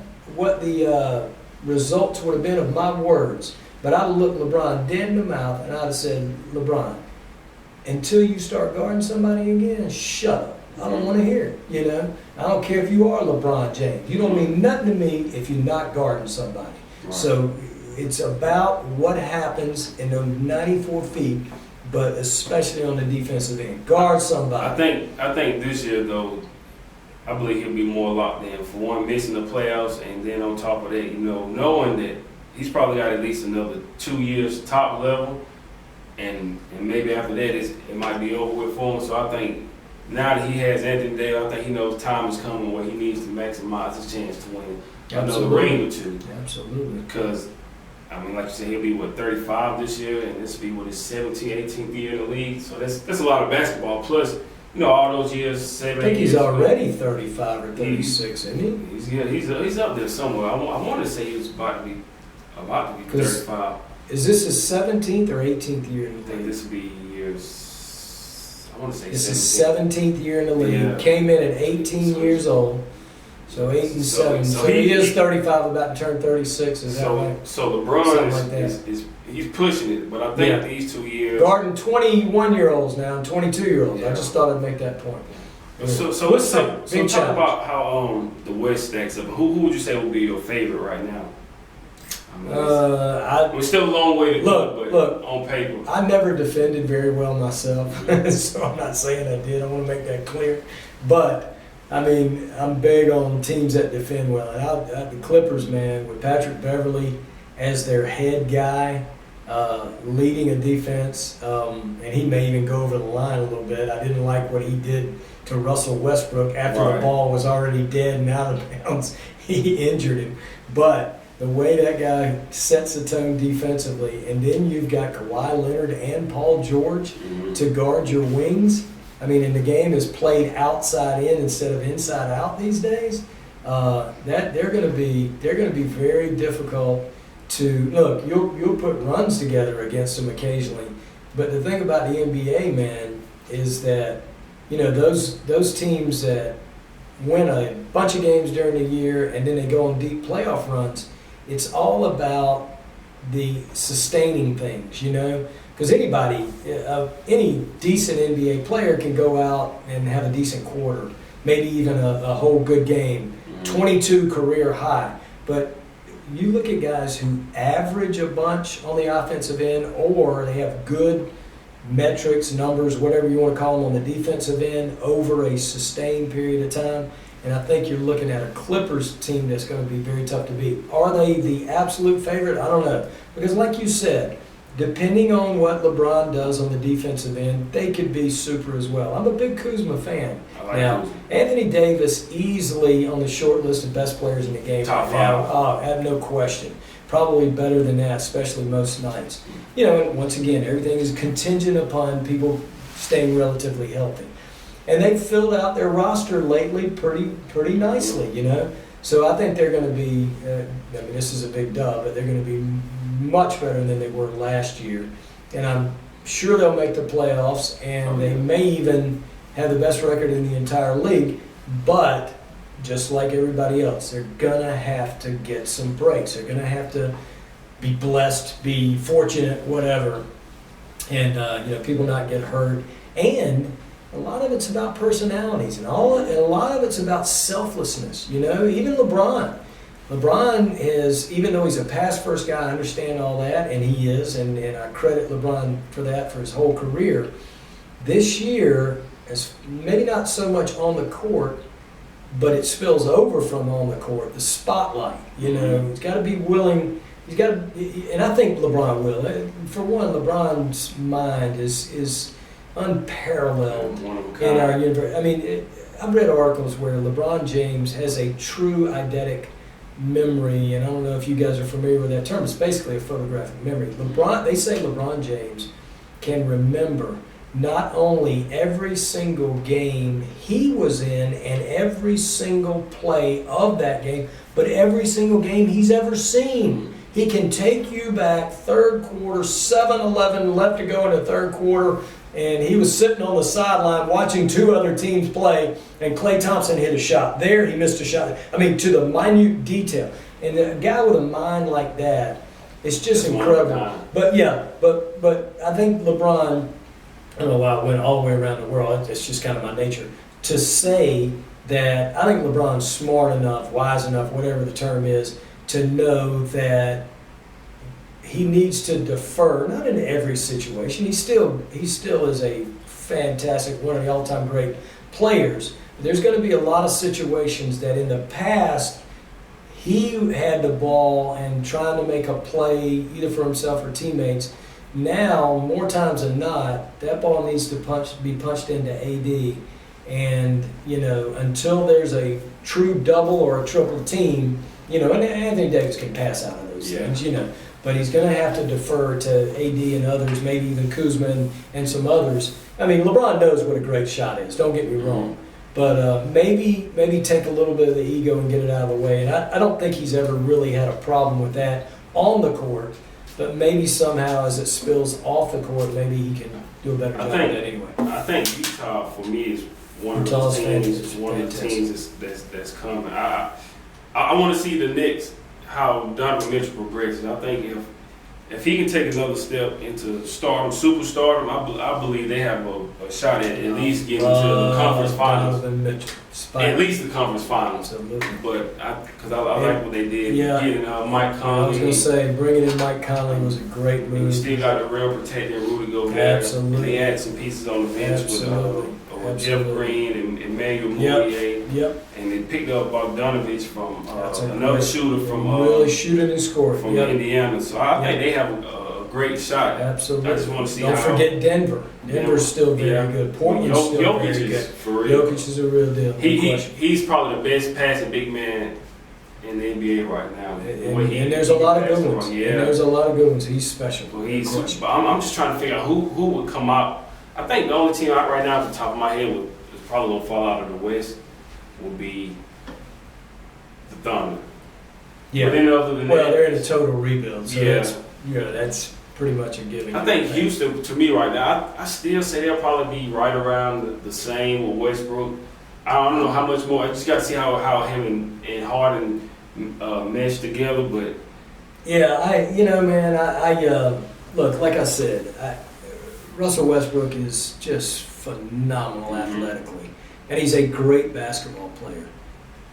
the results would have been of my words, but I'd have looked LeBron dead in the mouth and I'd have said, LeBron, until you start guarding somebody again, shut up. I don't want to hear it, you know. I don't care if you are LeBron James. You don't mean nothing to me if you're not guarding somebody. Right. So it's about what happens in those 94 feet, but especially on the defensive end. Guard somebody. I think this year, though, I believe he'll be more locked in. For one, missing the playoffs, and then on top of that, you know, knowing that he's probably got at least another 2 years top level, and maybe after that it might be over with for him. So I think now that he has Anthony Davis, I think he knows time is coming where he needs to maximize his chance to win another ring or two. Absolutely. Because, I mean, like you said, he'll be, 35 this year, and this will be, his 17th, 18th year in the league. So that's a lot of basketball. Plus, you know, all those years, 7 I think years. he's already 35 or 36, isn't he? He's up there somewhere. I want to say he was about to be 35. Is this his 17th or 18th year in I the think league? this would be years. I want to say This is 17. 17th year in the league. Yeah. Came in at 18 years old. So 8 and 7. So he is 35, about to turn 36. Is that right? So LeBron like he's pushing it, but I think these 2 years. Guarding 21-year-olds now and 22-year-olds. Yeah. I just thought I'd make that point. So let's talk about how the West stacks up. Who would you say would be your favorite right now? I mean, we're still a long way to go, but on paper. I never defended very well myself, so I'm not saying I did. I want to make that clear. But, I mean, I'm big on teams that defend well. And the Clippers, man, with Patrick Beverly as their head guy, leading a defense, and he may even go over the line a little bit. I didn't like what he did to Russell Westbrook after the ball was already dead and out of bounds. He injured him. But the way that guy sets the tone defensively, and then you've got Kawhi Leonard and Paul George to guard your wings. I mean, and the game is played outside in instead of inside out these days. That they're going to be very difficult to look. You'll put runs together against them occasionally, but the thing about the NBA, man, is that you know those teams that win a bunch of games during the year and then they go on deep playoff runs. It's all about the sustaining things, you know, because any decent NBA player can go out and have a decent quarter, maybe even a whole good game, 22 career high. But you look at guys who average a bunch on the offensive end, or they have good metrics, numbers, whatever you want to call them on the defensive end over a sustained period of time. And I think you're looking at a Clippers team that's going to be very tough to beat. Are they the absolute favorite? I don't know. Because like you said, depending on what LeBron does on the defensive end, they could be super as well. I'm a big Kuzma fan. Now, Anthony Davis easily on the short list of best players in the game. Top five. Now, I have no question. Probably better than that, especially most nights. You know, and once again, everything is contingent upon people staying relatively healthy. And they've filled out their roster lately pretty nicely, you know. So I think they're going to be, I mean, this is a big dub, but they're going to be much better than they were last year. And I'm sure they'll make the playoffs, and they may even have the best record in the entire league. But just like everybody else, they're going to have to get some breaks. They're going to have to be blessed, be fortunate, whatever, and you know, people not get hurt. And a lot of it's about personalities, and a lot of it's about selflessness. You know, even LeBron is, even though he's a pass-first guy, I understand all that, and he is, and I credit LeBron for that for his whole career. This year, is maybe not so much on the court, but it spills over from on the court, the spotlight. You know, he's got to be willing. He's got to, and I think LeBron will. For one, LeBron's mind is unparalleled in our universe. I mean, I've read articles where LeBron James has a true eidetic memory, and I don't know if you guys are familiar with that term. It's basically a photographic memory. They say LeBron James can remember not only every single game he was in and every single play of that game, but every single game he's ever seen. He can take you back third quarter, 7-11 left to go in the third quarter, and he was sitting on the sideline watching two other teams play, and Klay Thompson hit a shot. There, he missed a shot. I mean, to the minute detail. And a guy with a mind like that, it's just incredible. But yeah, but I think LeBron, I don't know why I went all the way around the world, it's just kind of my nature, to say that I think LeBron's smart enough, wise enough, whatever the term is, to know that he needs to defer, not in every situation. He still is a fantastic, one of the all-time great players. There's going to be a lot of situations that in the past he had the ball and trying to make a play either for himself or teammates. Now, more times than not, that ball needs to be punched into AD. And, you know, until there's a true double or a triple team, you know, and Anthony Davis can pass out of those things, you know. But he's going to have to defer to AD and others, maybe even Kuzma and some others. I mean, LeBron knows what a great shot is, don't get me wrong. But maybe take a little bit of the ego and get it out of the way. And I don't think he's ever really had a problem with that on the court. But maybe somehow as it spills off the court, maybe he can do a better job of that anyway. I think Utah, for me, is one of those teams that's coming. I want to see the Knicks, how Donovan Mitchell progresses. I think if he can take another step into stardom, superstardom, I believe they have a shot at least getting to the conference finals. At least the conference finals. Absolutely. But because I like what they did. Getting Mike Conley. I was going to say, bringing in Mike Conley was a great move. You still got the real protecting Rudy Gobert. Absolutely. They had some pieces on the bench with Jeff Green and Emmanuel Mudiay. Yep. And they picked up Bogdanovich from another shooter from really shooting and scoring from Indiana. So I think they have a great shot. Absolutely. I just want to see. Don't forget Denver. Denver's still very good. Portland's still Jokic very good. For real. Jokic is a real deal. He's probably the best passing big man in the NBA right now. And there's a lot of good ones. Yeah. And there's a lot of good ones. He's special. Well, but I'm just trying to figure out who would come out. I think the only team out right now, at the top of my head, is probably going to fall out of the West will be the Thunder. Yeah. But then other than that, they're in a total rebuild. So that's pretty much a given. I think Houston, to me right now, I still say they'll probably be right around the same with Westbrook. I don't know how much more. I just got to see how him and Harden mesh together. But look, like I said, Russell Westbrook is just phenomenal athletically, and he's a great basketball player.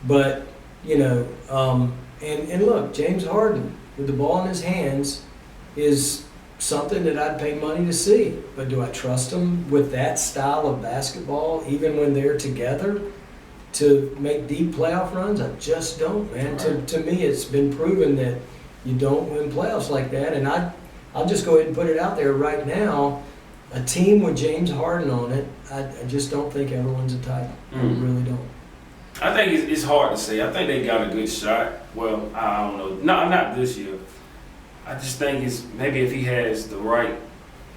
But and look, James Harden with the ball in his hands is something that I'd pay money to see. But do I trust him with that style of basketball, even when they're together, to make deep playoff runs? I just don't, man. Right. To me, it's been proven that you don't win playoffs like that. And I'll just go ahead and put it out there right now. A team with James Harden on it, I just don't think ever wins a title. I really don't. I think it's hard to say. I think they got a good shot. Well, I don't know. No, not this year. I just think it's maybe if he has the right.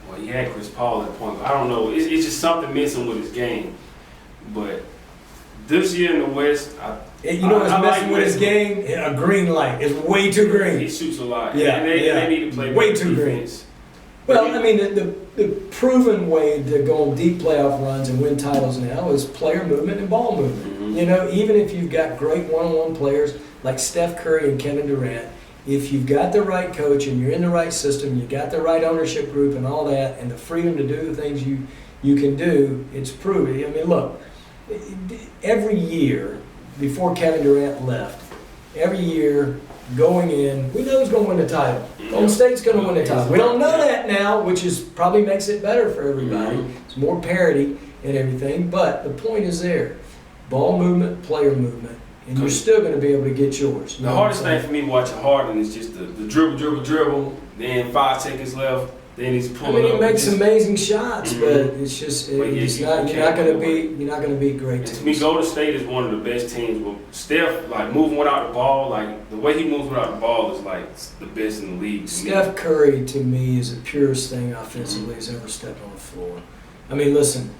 Well, he had Chris Paul at the point. I don't know. It's just something missing with his game. But this year in the West, You know what's I messing like with his Westbrook. game? A green light. It's way too green. He shoots a lot. Yeah, and they need to play way better too defense. Well, I mean, the proven way to go on deep playoff runs and win titles now is player movement and ball movement. Mhm. You know, even if you've got great one-on-one players like Steph Curry and Kevin Durant, if you've got the right coach and you're in the right system, you got the right ownership group and all that, and the freedom to do the things you can do, it's proven. I mean, look, every year before Kevin Durant left, every year going in, we know who's going to win the title. Golden State's going to win the title. We don't know that now, which is probably makes it better for everybody. It's more parity and everything, but the point is there. Ball movement, player movement, and you're still going to be able to get yours. The hardest thing for me watching Harden is just the dribble, then 5 seconds left, then he's I pulling mean, up. he makes amazing shots, but it's just But it's you not. You're can't not going to do it. be. You're not going to beat great And teams. to me, Golden State is one of the best teams. Well, Steph, like moving without the ball, like the way he moves without the ball is like the best in the league. To me. Steph Curry, to me, is the purest thing offensively he's ever stepped on the floor. I mean, listen,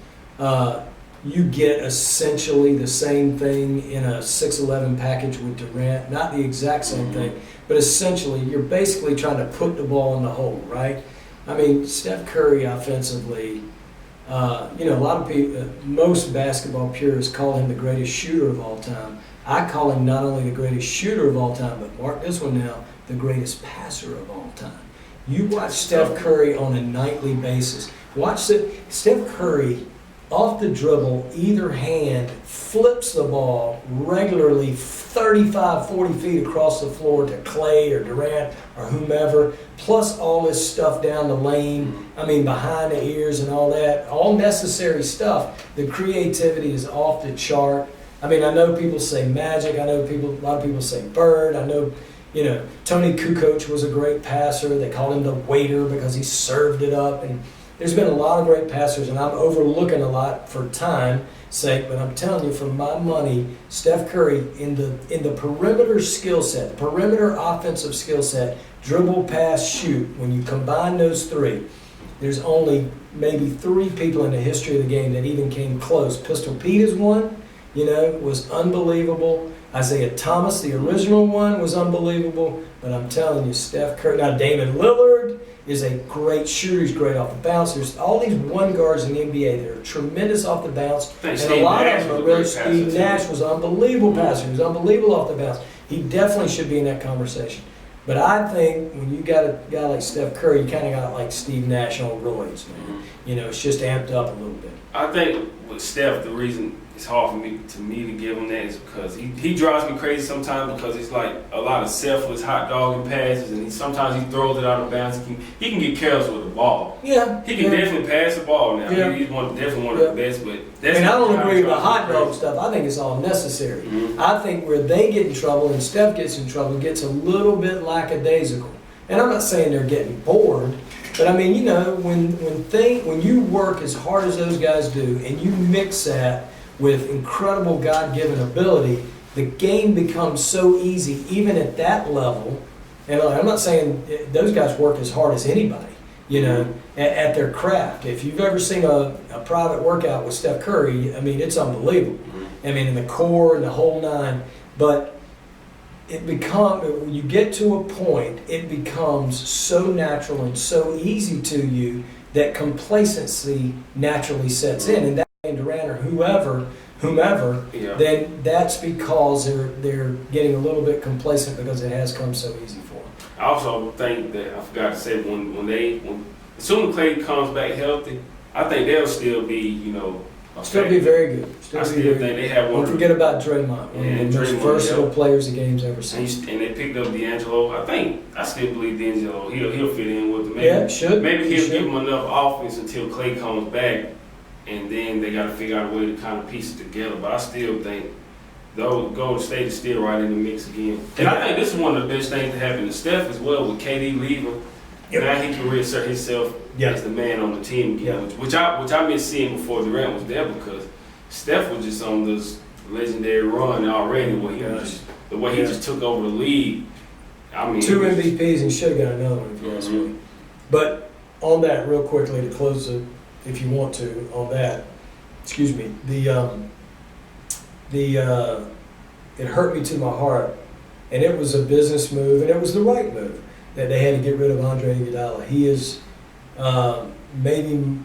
you get essentially the same thing in a 6'11" package with Durant. Not the exact same thing, but essentially, you're basically trying to put the ball in the hole, right? I mean, Steph Curry offensively, you know, a lot of people, most basketball purists call him the greatest shooter of all time. I call him not only the greatest shooter of all time, but mark this one now, the greatest passer of all time. You watch Steph Curry on a nightly basis. Watch Steph Curry off the dribble, either hand, flips the ball regularly 35, 40 feet across the floor to Clay or Durant or whomever, plus all this stuff down the lane, I mean, behind the ears and all that, all necessary stuff. The creativity is off the chart. I mean, I know people say Magic, I know a lot of people say Bird, I know, you know, Tony Kukoc was a great passer. They called him the waiter because he served it up, and there's been a lot of great passers, and I'm overlooking a lot for time's sake, but I'm telling you, for my money, Steph Curry in the perimeter skill set, the perimeter offensive skill set, dribble, pass, shoot, when you combine those three, there's only maybe 3 people in the history of the game that even came close. Pistol Pete is one, you know, was unbelievable. Isaiah Thomas, the original one, was unbelievable, but I'm telling you, Steph Curry, now Damon Lillard is a great shooter. He's great off the bounce. There's all these one guards in the NBA that are tremendous off the bounce. And a lot of them are really. Steve Nash was an unbelievable passer. He was unbelievable off the bounce. He definitely should be in that conversation. But I think when you got a guy like Steph Curry, you kind of got like Steve Nash on roids, man. You know, it's just amped up a little bit. I think with Steph, the reason it's hard for me to give him that is because he drives me crazy sometimes because it's like a lot of selfless hot dogging passes, and sometimes he throws it out of bounds. He can get careless with the ball. Yeah, he can definitely pass the ball now. Yeah. He's definitely one of the best. But that's I don't not agree with the drives hot me dog crazy. stuff. I think it's all necessary. Mhm. I think where they get in trouble and Steph gets in trouble gets a little bit lackadaisical. And I'm not saying they're getting bored, but I mean, you know, when you work as hard as those guys do and you mix that with incredible God-given ability, the game becomes so easy, even at that level. And I'm not saying those guys work as hard as anybody, you know, at their craft. If you've ever seen a private workout with Steph Curry, I mean, it's unbelievable. I mean, in the core and the whole nine. But when you get to a point, it becomes so natural and so easy to you that complacency naturally sets in. And Durant or whomever, Yeah. then that's because they're getting a little bit complacent because it has come so easy for them. I also think that I forgot to say when assuming Clay comes back healthy, I think they'll still be, you know, Still be very good. I still think they have one. Don't forget about Draymond, one of the most versatile players the game's ever seen. And they picked up D'Angelo. I still believe D'Angelo. He'll fit in with them. Yeah, should. Maybe he'll give him enough offense until Clay comes back, and then they got to figure out a way to kind of piece it together. But I still think though Golden State is still right in the mix again. And I think this is one of the best things that happened to Steph as well with KD leaving. Yep. Now he can reassert himself as the man on the team again, which I missed seeing before Durant was there because Steph was just on this legendary run already where the way he just took over the league. I mean, 2 MVPs and should have got another one if you ask me. But on that, real quickly to close it, if you want to, on that, excuse me, it hurt me to my heart, and it was a business move, and it was the right move that they had to get rid of Andre Iguodala. He is maybe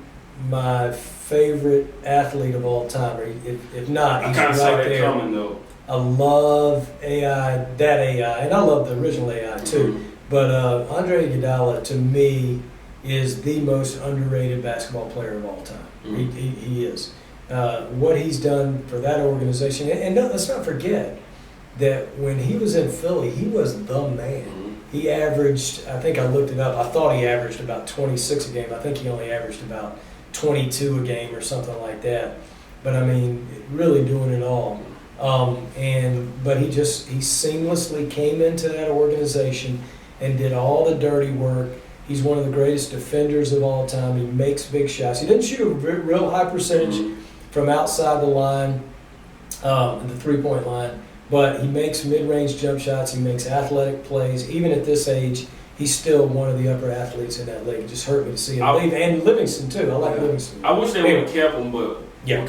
my favorite athlete of all time, or if not, I he's kind of saw right that there. coming though. I love AI, and I love the original AI too. Mm-hmm. But Andre Iguodala, to me, is the most underrated basketball player of all time. Mm-hmm. He is. What he's done for that organization, and let's not forget that when he was in Philly, he was the man. Mm-hmm. He averaged, I think I looked it up, I thought he averaged about 26 a game. I think he only averaged about 22 a game or something like that. But I mean, really doing it all. But he seamlessly came into that organization and did all the dirty work. He's one of the greatest defenders of all time. He makes big shots. He didn't shoot a real high percentage from outside the line, the three-point line, but he makes mid-range jump shots. He makes athletic plays. Even at this age, he's still one of the upper athletes in that league. It just hurt me to see him leave. And Livingston, too. I like Livingston. I wish they would have kept him, but yeah.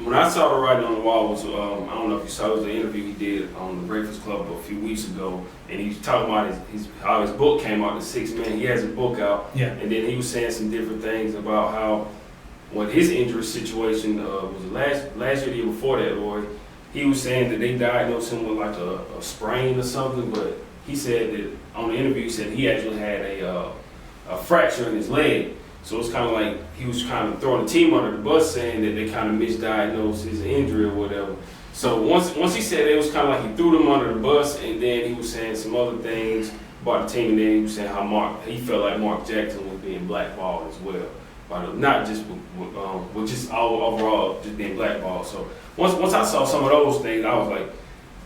When I saw the writing on the wall was, I don't know if you saw, it was an interview he did on the Breakfast Club a few weeks ago, and he was talking about how his book came out, The Sixth Man. He has a book out, Yeah. and then he was saying some different things about how, when his injury situation was last year, the year before that, or he was saying that they diagnosed him with like a sprain or something, but he said that on the interview, he said he actually had a fracture in his leg. So it's kind of like he was kind of throwing the team under the bus, saying that they kind of misdiagnosed his injury or whatever. So once he said it was kind of like he threw them under the bus, and then he was saying some other things about the team, and then he was saying how he felt like Mark Jackson was being blackballed as well, not just with just all overall just being blackballed. So once I saw some of those things, I was like,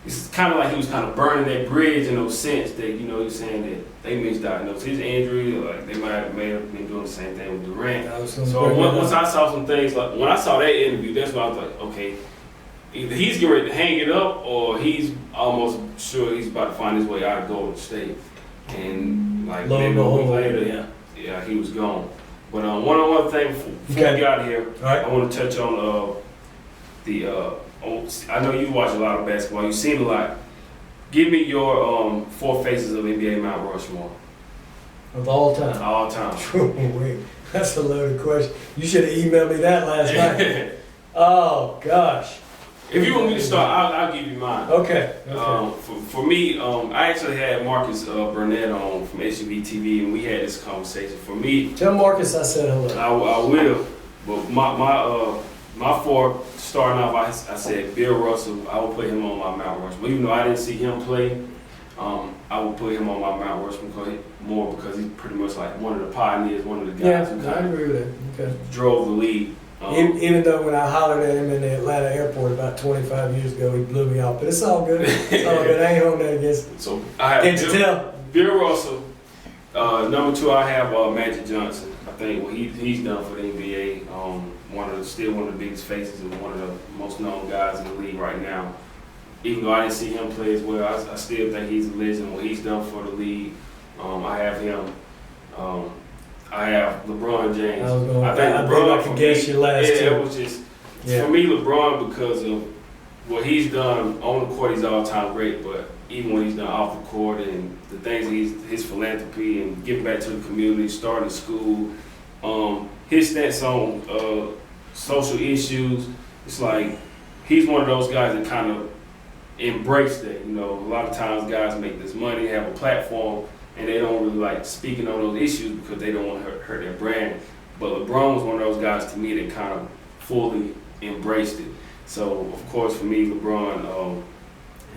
it's kind of like he was kind of burning that bridge in those sense that, he was saying that they misdiagnosed his injury, like they may have been doing the same thing with Durant. So once I saw some things, like when I saw that interview, that's when I was like, okay, either he's getting ready to hang it up, or he's almost sure he's about to find his way out of Golden State. And like maybe a week later, yeah, he was gone. But one other thing before we get out of here, right. I want to touch on I know you watch a lot of basketball. You've seen a lot. Give me your 4 faces of NBA Mount Rushmore. Of all time? All time. Wait, that's a loaded question. You should have emailed me that last night. Oh, gosh. If you want me to start, I'll give you mine. Okay. For me, I actually had Marcus Burnett on from SUV TV, and we had this conversation. For me, tell Marcus I said hello. I will. But my 4 starting off, I said Bill Russell. I will put him on my Mount Rushmore. Even though I didn't see him play, I will put him on my Mount Rushmore more because he's pretty much like one of the pioneers, one of the guys who I agree with that. Okay. drove the league. Even though when I hollered at him in the Atlanta airport about 25 years ago, he blew me off. But it's all good. It's all good. I ain't holding that against him. So I have Can't you tell? Bill Russell. Number 2, I have Magic Johnson. I think what he's done for the NBA. Still one of the biggest faces and one of the most known guys in the league right now. Even though I didn't see him play as well, I still think he's a legend. What he's done for the league, I have him. I have LeBron James. I think LeBron. I can guess your last 2. It was just for me LeBron because of what he's done on the court. He's all-time great, but even when he's done off the court and the things his philanthropy and giving back to the community, starting a school, his stance on social issues, it's like he's one of those guys that kind of embrace that. A lot of times guys make this money, have a platform, and they don't really like speaking on those issues because they don't want to hurt their brand. But LeBron was one of those guys to me that kind of fully embraced it. So of course for me, LeBron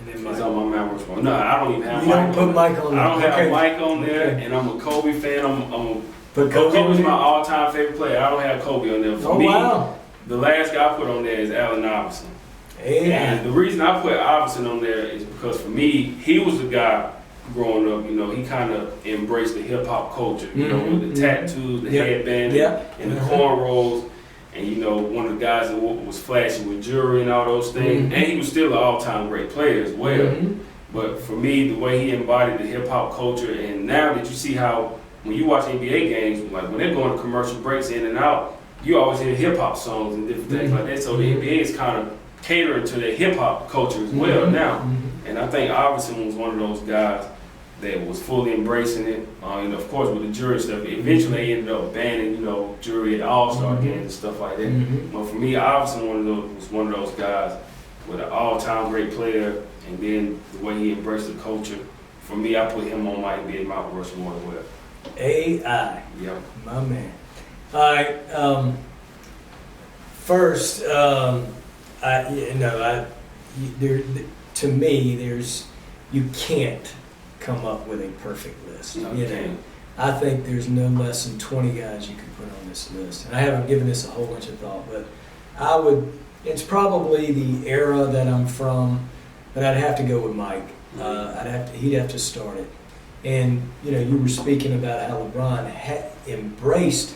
is on my Mount Rushmore. No, I don't even have Mike. You don't put Mike on there. I don't have Mike on there, Okay. and I'm a Kobe fan. But Kobe's my all-time favorite player. I don't have Kobe on there. For me, wow. the last guy I put on there is Allen Iverson. Yeah. And the reason I put Iverson on there is because for me, he was the guy growing up. He kind of embraced the hip-hop culture, with the tattoos, the headband, and the cornrows. And, one of the guys that was flashing with jewelry and all those things. And he was still an all-time great player as well. But for me, the way he embodied the hip-hop culture, and now that you see how when you watch NBA games, like when they're going to commercial breaks in and out, you always hear hip hop songs and different things like that. So the NBA is kind of catering to the hip hop culture as well now. And I think Iverson was one of those guys that was fully embracing it. And of course, with the jury stuff, eventually they ended up banning, jury at the All-Star games and stuff like that. But for me, Iverson was one of those guys with an all-time great player, and then the way he embraced the culture. For me, I put him on might be at Mount Rushmore as well. AI. Yep. My man. All right. First, to me, you can't come up with a perfect list. No, you know, I think there's no less than 20 guys you could put on this list. And I haven't given this a whole bunch of thought, but it's probably the era that I'm from, but I'd have to go with Mike. He'd have to start it. And, you were speaking about how LeBron had embraced,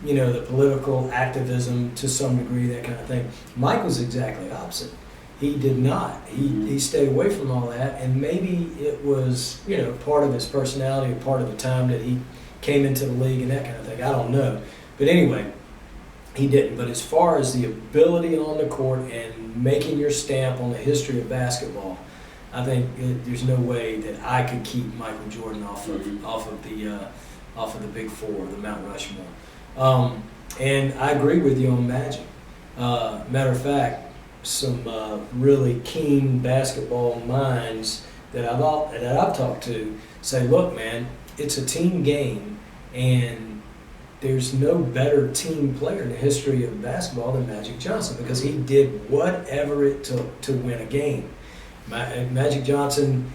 the political activism to some degree, that kind of thing. Mike was exactly opposite. He did not. He stayed away from all that, and maybe it was, part of his personality, or part of the time that he came into the league and that kind of thing. I don't know. But anyway, he didn't. But as far as the ability on the court and making your stamp on the history of basketball, I think there's no way that I could keep Michael Jordan off of the Big Four, the Mount Rushmore. And I agree with you on Magic. Matter of fact, some really keen basketball minds that I've talked to say, look, man, it's a team game, and there's no better team player in the history of basketball than Magic Johnson, because he did whatever it took to win a game. Magic Johnson,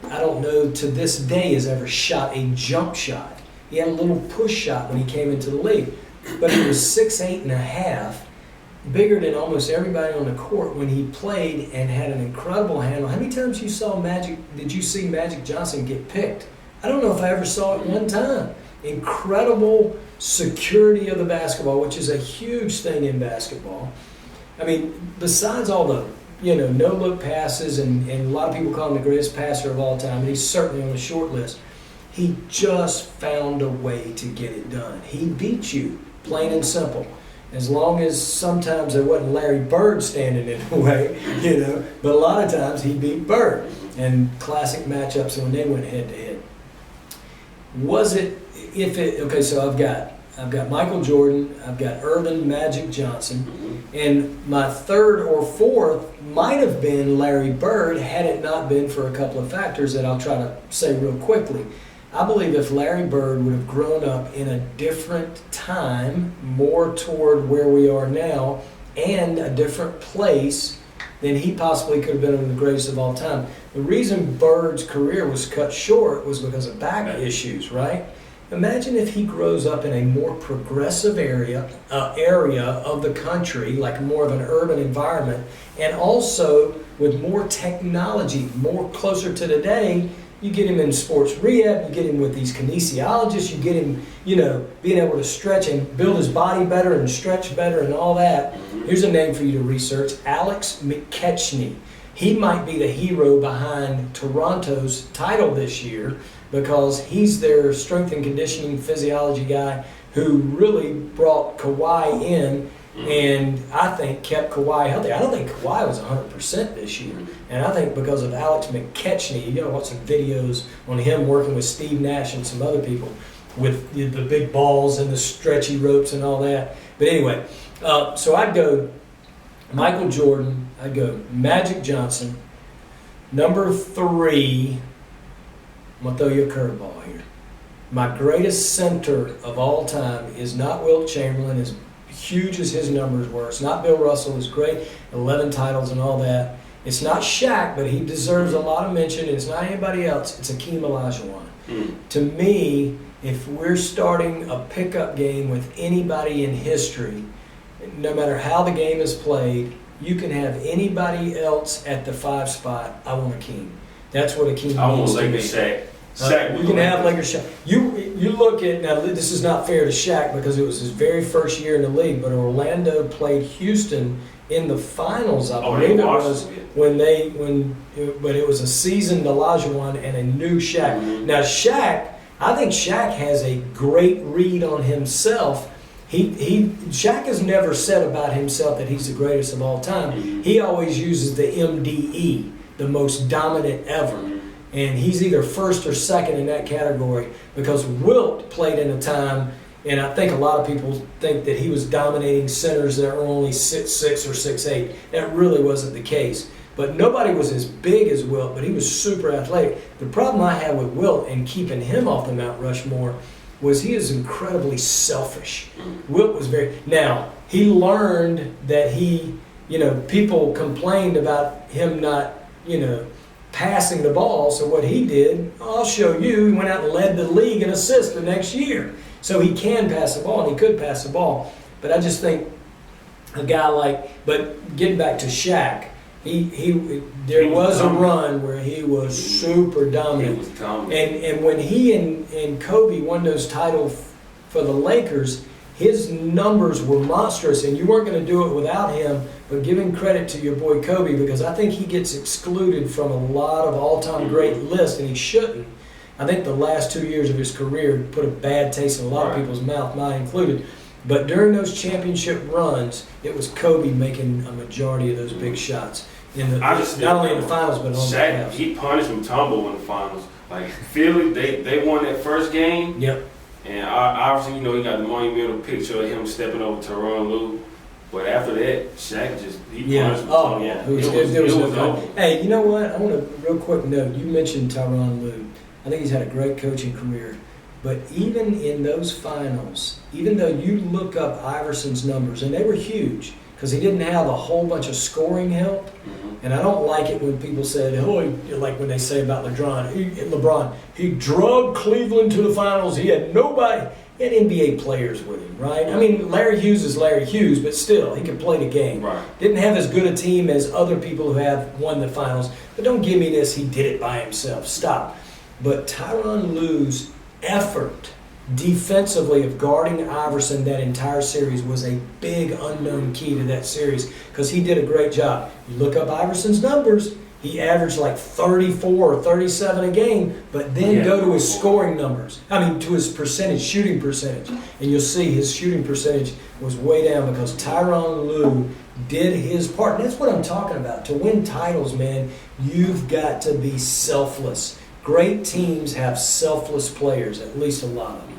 I don't know to this day, has ever shot a jump shot. He had a little push shot when he came into the league, but he was 6'8.5", bigger than almost everybody on the court when he played, and had an incredible handle. How many times did you see Magic Johnson get picked? I don't know if I ever saw it one time. Incredible security of the basketball, which is a huge thing in basketball. I mean, besides all the no-look passes, and a lot of people call him the greatest passer of all time, and he's certainly on the short list. He just found a way to get it done. He beat you, plain and simple. As long as sometimes there wasn't Larry Bird standing in the way, but a lot of times he beat Bird. And classic matchups when they went head-to-head. Okay, so I've got Michael Jordan, I've got Irvin Magic Johnson, and my third or fourth might have been Larry Bird, had it not been for a couple of factors that I'll try to say real quickly. I believe if Larry Bird would have grown up in a different time, more toward where we are now, and a different place, then he possibly could have been one of the greatest of all time. The reason Bird's career was cut short was because of back issues, right? Imagine if he grows up in a more progressive area of the country, like more of an urban environment, and also with more technology, more closer to today. You get him in sports rehab, you get him with these kinesiologists, you get him, being able to stretch and build his body better and stretch better and all that. Here's a name for you to research, Alex McKechnie. He might be the hero behind Toronto's title this year, because he's their strength and conditioning physiology guy who really brought Kawhi in, and I think kept Kawhi healthy. I don't think Kawhi was 100% this year, and I think because of Alex McKechnie, you gotta watch some videos on him working with Steve Nash and some other people with the big balls and the stretchy ropes and all that. But anyway, so I'd go Michael Jordan, I'd go Magic Johnson. Number 3, I'm going to throw you a curveball here. My greatest center of all time is not Wilt Chamberlain, as huge as his numbers were. It's not Bill Russell, his great 11 titles and all that. It's not Shaq, but he deserves a lot of mention. It's not anybody else. It's Hakeem Olajuwon. To me, if we're starting a pickup game with anybody in history, no matter how the game is played, you can have anybody else at the 5 spot. I want Hakeem. That's what Hakeem means to me. You can have Lakers Shaq. You look at, now this is not fair to Shaq because it was his very first year in the league, but Orlando played Houston in the finals, I believe it was, but it was a seasoned Olajuwon and a new Shaq. Now Shaq, I think Shaq has a great read on himself Shaq has never said about himself that he's the greatest of all time. He always uses the MDE, the most dominant ever. And he's either first or second in that category because Wilt played in a time, and I think a lot of people think that he was dominating centers that were only 6'6" or 6'8". That really wasn't the case. But nobody was as big as Wilt, but he was super athletic. The problem I had with Wilt and keeping him off the Mount Rushmore was he is incredibly selfish. Wilt was now, he learned that people complained about him not, passing the ball. So what he did, I'll show you, he went out and led the league in assists the next year. So he can pass the ball, and he could pass the ball. But I just think a guy but getting back to Shaq, there was a run where he was super dominant. He was dominant. And when he and Kobe won those titles for the Lakers, his numbers were monstrous, and you weren't going to do it without him. But giving credit to your boy Kobe, because I think he gets excluded from a lot of all-time great lists, and he shouldn't. I think the last 2 years of his career put a bad taste in a lot of people's mouth, mine included. But during those championship runs, it was Kobe making a majority of those big shots. Not only in the finals, but on the playoffs. He punished Mutombo in the finals. Like Philly, they won that first game. Yep. And obviously, he got the monumental picture of him stepping over Tyronn Lue. But after that, Shaq punished Mutombo. Oh, yeah. It was over. Hey, you know what? I want to, real quick note, you mentioned Tyronn Lue. I think he's had a great coaching career. But even in those finals, even though you look up Iverson's numbers, and they were huge, because he didn't have a whole bunch of scoring help. And I don't like it when people said, like when they say about LeBron, he drugged Cleveland to the finals. He had nobody. He had NBA players with him, right? I mean, Larry Hughes is Larry Hughes, but still, he could play the game. Right. Didn't have as good a team as other people who have won the finals. But don't give me this, he did it by himself. Stop. But Tyronn Lue's effort defensively of guarding Iverson that entire series was a big unknown key to that series because he did a great job. You look up Iverson's numbers, he averaged like 34 or 37 a game, but then go to his scoring numbers. To his shooting percentage. And you'll see his shooting percentage was way down because Tyronn Lue did his part. And that's what I'm talking about. To win titles, man, you've got to be selfless. Great teams have selfless players, at least a lot of them.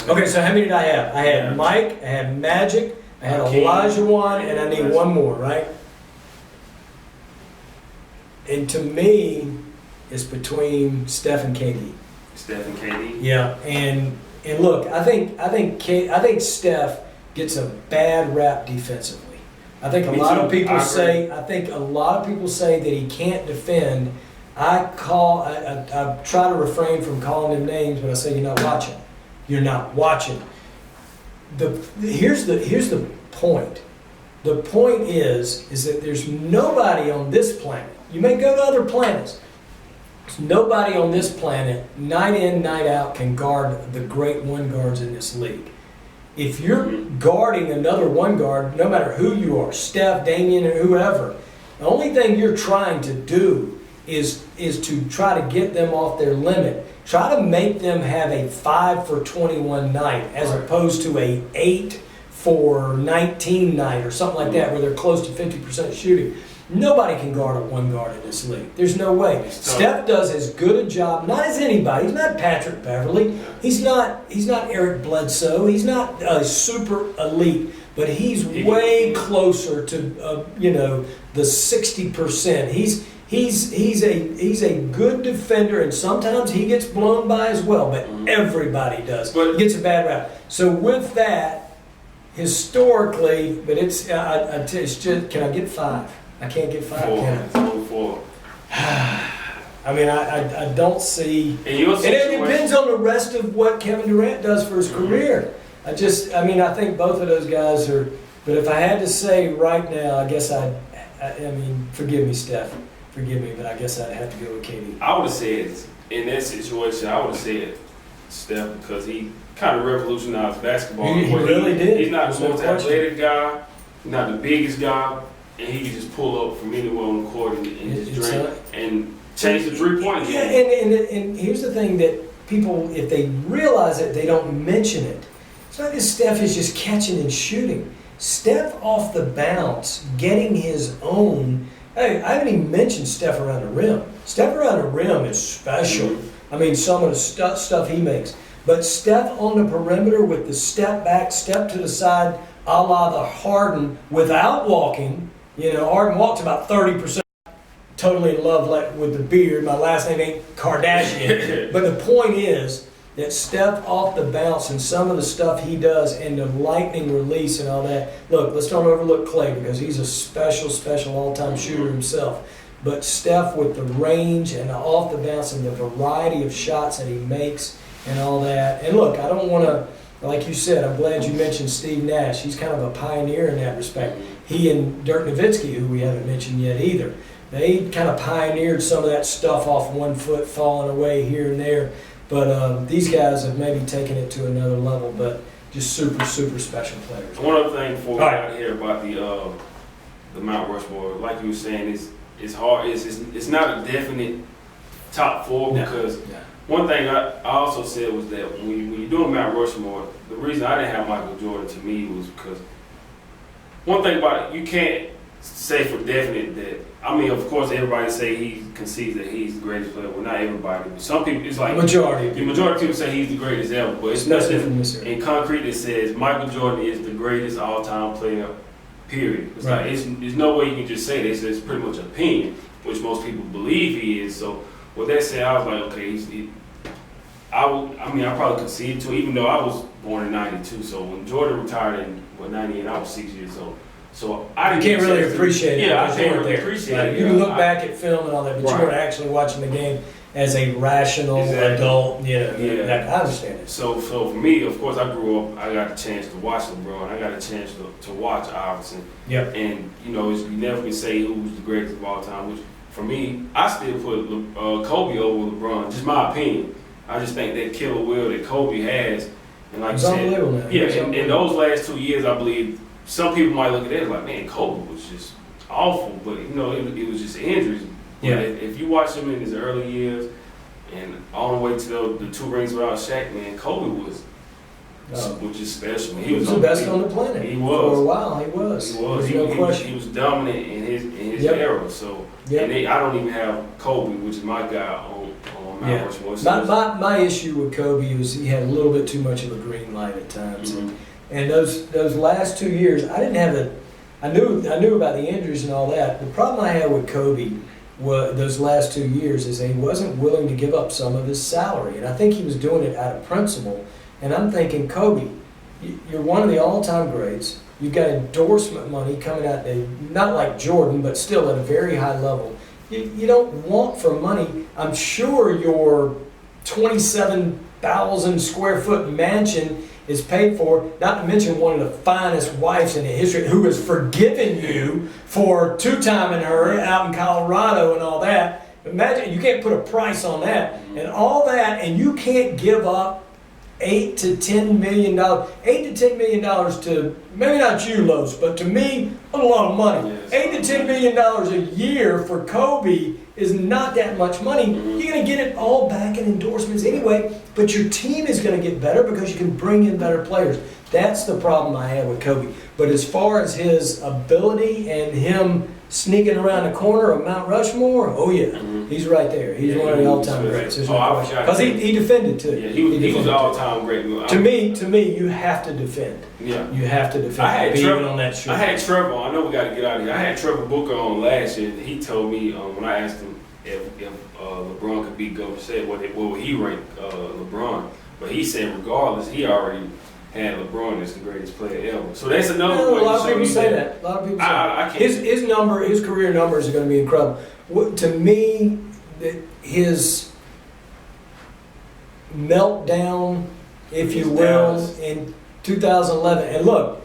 Okay, so how many did I have? I had Mike, I had Magic, I had Olajuwon, and I need one more, right? And to me, it's between Steph and KD. Steph and KD. Yeah, and look, I think Steph gets a bad rap defensively. I think a lot of people say that he can't defend. I try to refrain from calling him names, but I say you're not watching. You're not watching. Here's the point. The point is that there's nobody on this planet. You may go to other planets. There's nobody on this planet, night in, night out, can guard the great one guards in this league. If you're guarding another one guard, no matter who you are, Steph, Damian, or whoever, the only thing you're trying to do is to try to get them off their limit. Try to make them have a 5 for 21 night as opposed to a 8 for 19 night or something like that where they're close to 50% shooting. Nobody can guard a one guard in this league. There's no way. Steph does as good a job, not as anybody. He's not Patrick Beverly. He's not Eric Bledsoe. He's not a super elite, but he's way closer to the 60%. He's a good defender, and sometimes he gets blown by as well, but everybody does. He gets a bad rap. So with that, historically, but it's just, can I get 5? I can't get 5, can I? 4. I don't see. And it depends on the rest of what Kevin Durant does for his career. I think both of those guys are. But if I had to say right now, I guess forgive me, Steph. Forgive me, but I guess I'd have to go with KD. I would have said, in that situation, Steph because he kind of revolutionized basketball. He really did. He's not the most athletic guy, not the biggest guy, and he can just pull up from anywhere on the court and just drink and change the three-point game. Yeah, and here's the thing that people, if they realize it, they don't mention it. It's not that Steph is just catching and shooting. Steph off the bounce, getting his own. Hey, I haven't even mentioned Steph around the rim. Steph around the rim is special. I mean, some of the stuff he makes. But Steph on the perimeter with the step back, step to the side, a la the Harden, without walking. You know, Harden walks about 30%. Totally in love with the beard. My last name ain't Kardashian. But the point is that Steph off the bounce and some of the stuff he does and the lightning release and all that. Look, let's don't overlook Clay because he's a special all-time shooter himself. But Steph with the range and the off the bounce and the variety of shots that he makes and all that. And look, I don't want to, like you said, I'm glad you mentioned Steve Nash. He's kind of a pioneer in that respect. He and Dirk Nowitzki, who we haven't mentioned yet either. They kind of pioneered some of that stuff off one foot, falling away here and there. But these guys have maybe taken it to another level, but just super special players. One other thing before we get out of here about the Mount Rushmore, like you were saying, it's hard. It's not a definite top four because one thing I also said was that when you're doing Mount Rushmore, the reason I didn't have Michael Jordan to me was because one thing about it, you can't say for definite that. I mean, of course, everybody say he concedes that he's the greatest player. Well, not everybody. But some people, it's like the majority of people say he's the greatest ever. But it's nothing in concrete that says Michael Jordan is the greatest all-time player. Period. It's like there's no way you can just say this. It's pretty much opinion, which most people believe he is. So with that said, I was like, okay, I probably conceded to, even though I was born in '92. So when Jordan retired in 98, I was 6 years old. So I can't really appreciate it. Yeah, I can't really appreciate it. You can look back at film and all that, but you weren't actually watching the game as a rational adult. I understand it. So for me, of course, I grew up. I got a chance to watch LeBron. I got a chance to watch Iverson. Yep. And you never can say who's the greatest of all time. Which for me, I still put Kobe over LeBron. Just my opinion. I just think that killer will that Kobe has, and like you said, in those last 2 years, I believe. Some people might look at it like, man, Kobe was just awful, but it was just injuries. Yeah. But if you watch him in his early years and all the way to the 2 rings without Shaq, man, Kobe was just special. He was the best on the planet. He was. For a while, he was. No question. He was dominant in his era. So, and I don't even have Kobe, which is my guy on Mount Rushmore. My issue with Kobe was he had a little bit too much of a green light at times. Mm-hmm. And those last 2 years, I didn't have I knew about the injuries and all that. The problem I had with Kobe those last 2 years is that he wasn't willing to give up some of his salary, and I think he was doing it out of principle. And I'm thinking, Kobe, you're one of the all-time greats. You've got endorsement money coming out, not like Jordan, but still at a very high level. You don't want for money. I'm sure your 27,000 square foot mansion is paid for, not to mention one of the finest wives in the history who has forgiven you for two-timing her out in Colorado and all that. Imagine, you can't put a price on that. And all that, and you can't give up $8 to $10 million. $8 to $10 million to, maybe not you, Los, but to me, a lot of money. Yes. $8 to $10 million a year for Kobe is not that much money. You're going to get it all back in endorsements anyway, but your team is going to get better because you can bring in better players. That's the problem I have with Kobe. But as far as his ability and him sneaking around the corner of Mount Rushmore, oh yeah, he's right there. He's one of the all-time greats. Because he defended too. Yeah, he was all-time great. To me, you have to defend. Yeah, you have to defend. I had Trevor on that show. I had Trevor. I know we got to get out of here. I had Trevor Booker on last year. He told me when I asked him if LeBron could beat Golden State, what would he rank LeBron? But he said regardless, he already had LeBron as the greatest player ever. So that's another way. A lot of people say that. A lot of people say that. His career numbers are going to be incredible. To me, his meltdown, if you will, in 2011. And look,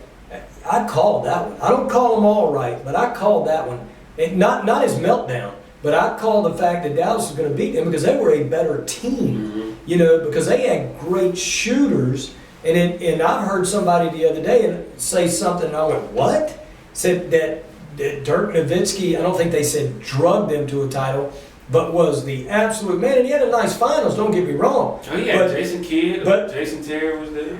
I called that one. I don't call them all right, but I called that one. And not his meltdown, but I called the fact that Dallas was going to beat them because they were a better team. Because they had great shooters. And I've heard somebody the other day say something, and I went, what? Said that Dirk Nowitzki, I don't think they said drugged them to a title, but was the absolute man. And he had a nice finals, don't get me wrong. Oh, yeah, But- Jason Kidd, but- Jason Terry was there.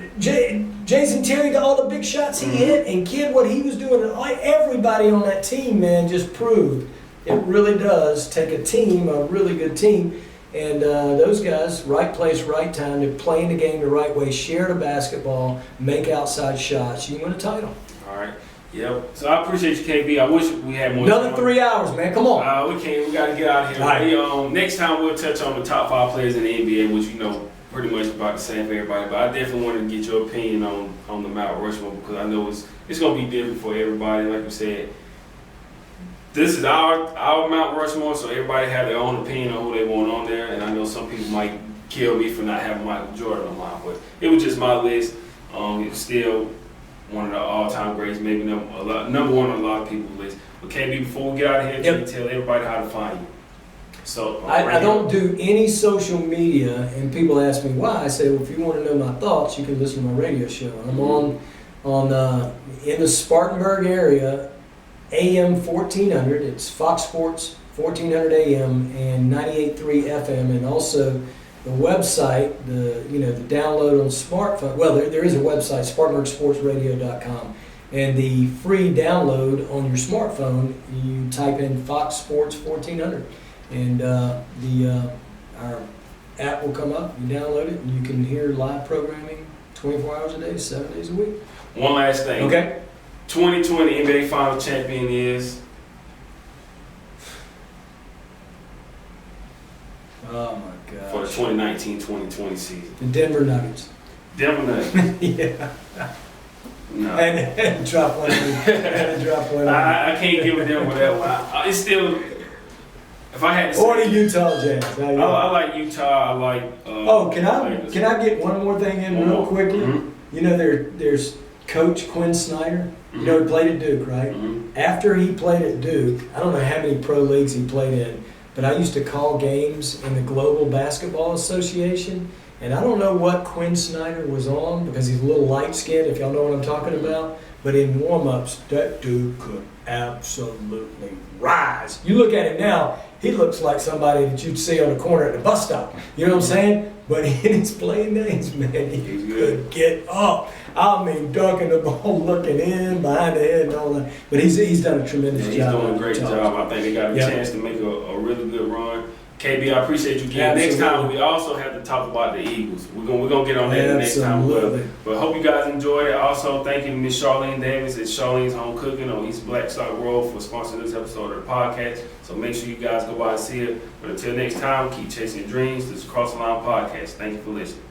Jason Terry, all the big shots he hit, and Kidd, what he was doing, everybody on that team, man, just proved it really does take a team, a really good team. And those guys, right place, right time, they're playing the game the right way, share the basketball, make outside shots, you win a title. All right. Yep. So I appreciate you, KB. I wish we had more Another time. 3 hours, man. Come on. We can't. We got to get out of here. All right. Next time we'll touch on the top 5 players in the NBA, which pretty much about the same for everybody. But I definitely wanted to get your opinion on the Mount Rushmore because I know it's going to be different for everybody. Like you said, this is our Mount Rushmore, so everybody have their own opinion on who they want on there. And I know some people might kill me for not having Michael Jordan on mine, but it was just my list. It's still one of the all-time greats, maybe number one on a lot of people's list. But KB, before we get out of here, can you tell everybody how to find you? So I don't do any social media, and people ask me why. I say, well, if you want to know my thoughts, you can listen to my radio show. I'm on in the Spartanburg area, AM 1400. It's Fox Sports 1400 AM and 98.3 FM, and also the website, the download on smartphone. Well, there is a website, SpartanburgSportsRadio.com, and the free download on your smartphone. You type in Fox Sports 1400, and our app will come up. You download it, and you can hear live programming 24 hours a day, 7 days a week. One last thing. Okay. 2020 NBA Final champion is. Oh my God. For the 2019-2020 season. The Denver Nuggets. Denver Nuggets. Yeah. No. And drop one. And drop one. I can't give them with that one. It's still, if I had to say, Or the Utah Jazz. I like Utah. I like. Can I get one more thing in real quickly? Mm-hmm. You know, there's Coach Quinn Snyder. You know, he played at Duke, right? Mm-hmm. After he played at Duke, I don't know how many pro leagues he played in, but I used to call games in the Global Basketball Association, and I don't know what Quinn Snyder was on because he's a little light-skinned, if y'all know what I'm talking about, but in warm-ups, that dude could absolutely rise. You look at him now, he looks like somebody that you'd see on the corner at the bus stop. You know what I'm saying? But in his playing days, man, he could get up. I mean, dunking the ball, looking in, behind the head and all that. But he's done a tremendous job. He's doing a great job. I think they got a chance to make a really good run. KB, I appreciate you again. Absolutely. Next time, we also have to talk about the Eagles. We're gonna get on that the next time. But hope you guys enjoyed it. Also, thank you to Miss Charlene Davis at Charlene's Home Cooking on East Blackstock Road for sponsoring this episode of the podcast. So make sure you guys go by and see it. But until next time, keep chasing your dreams. This is Cross the Line Podcast. Thank you for listening.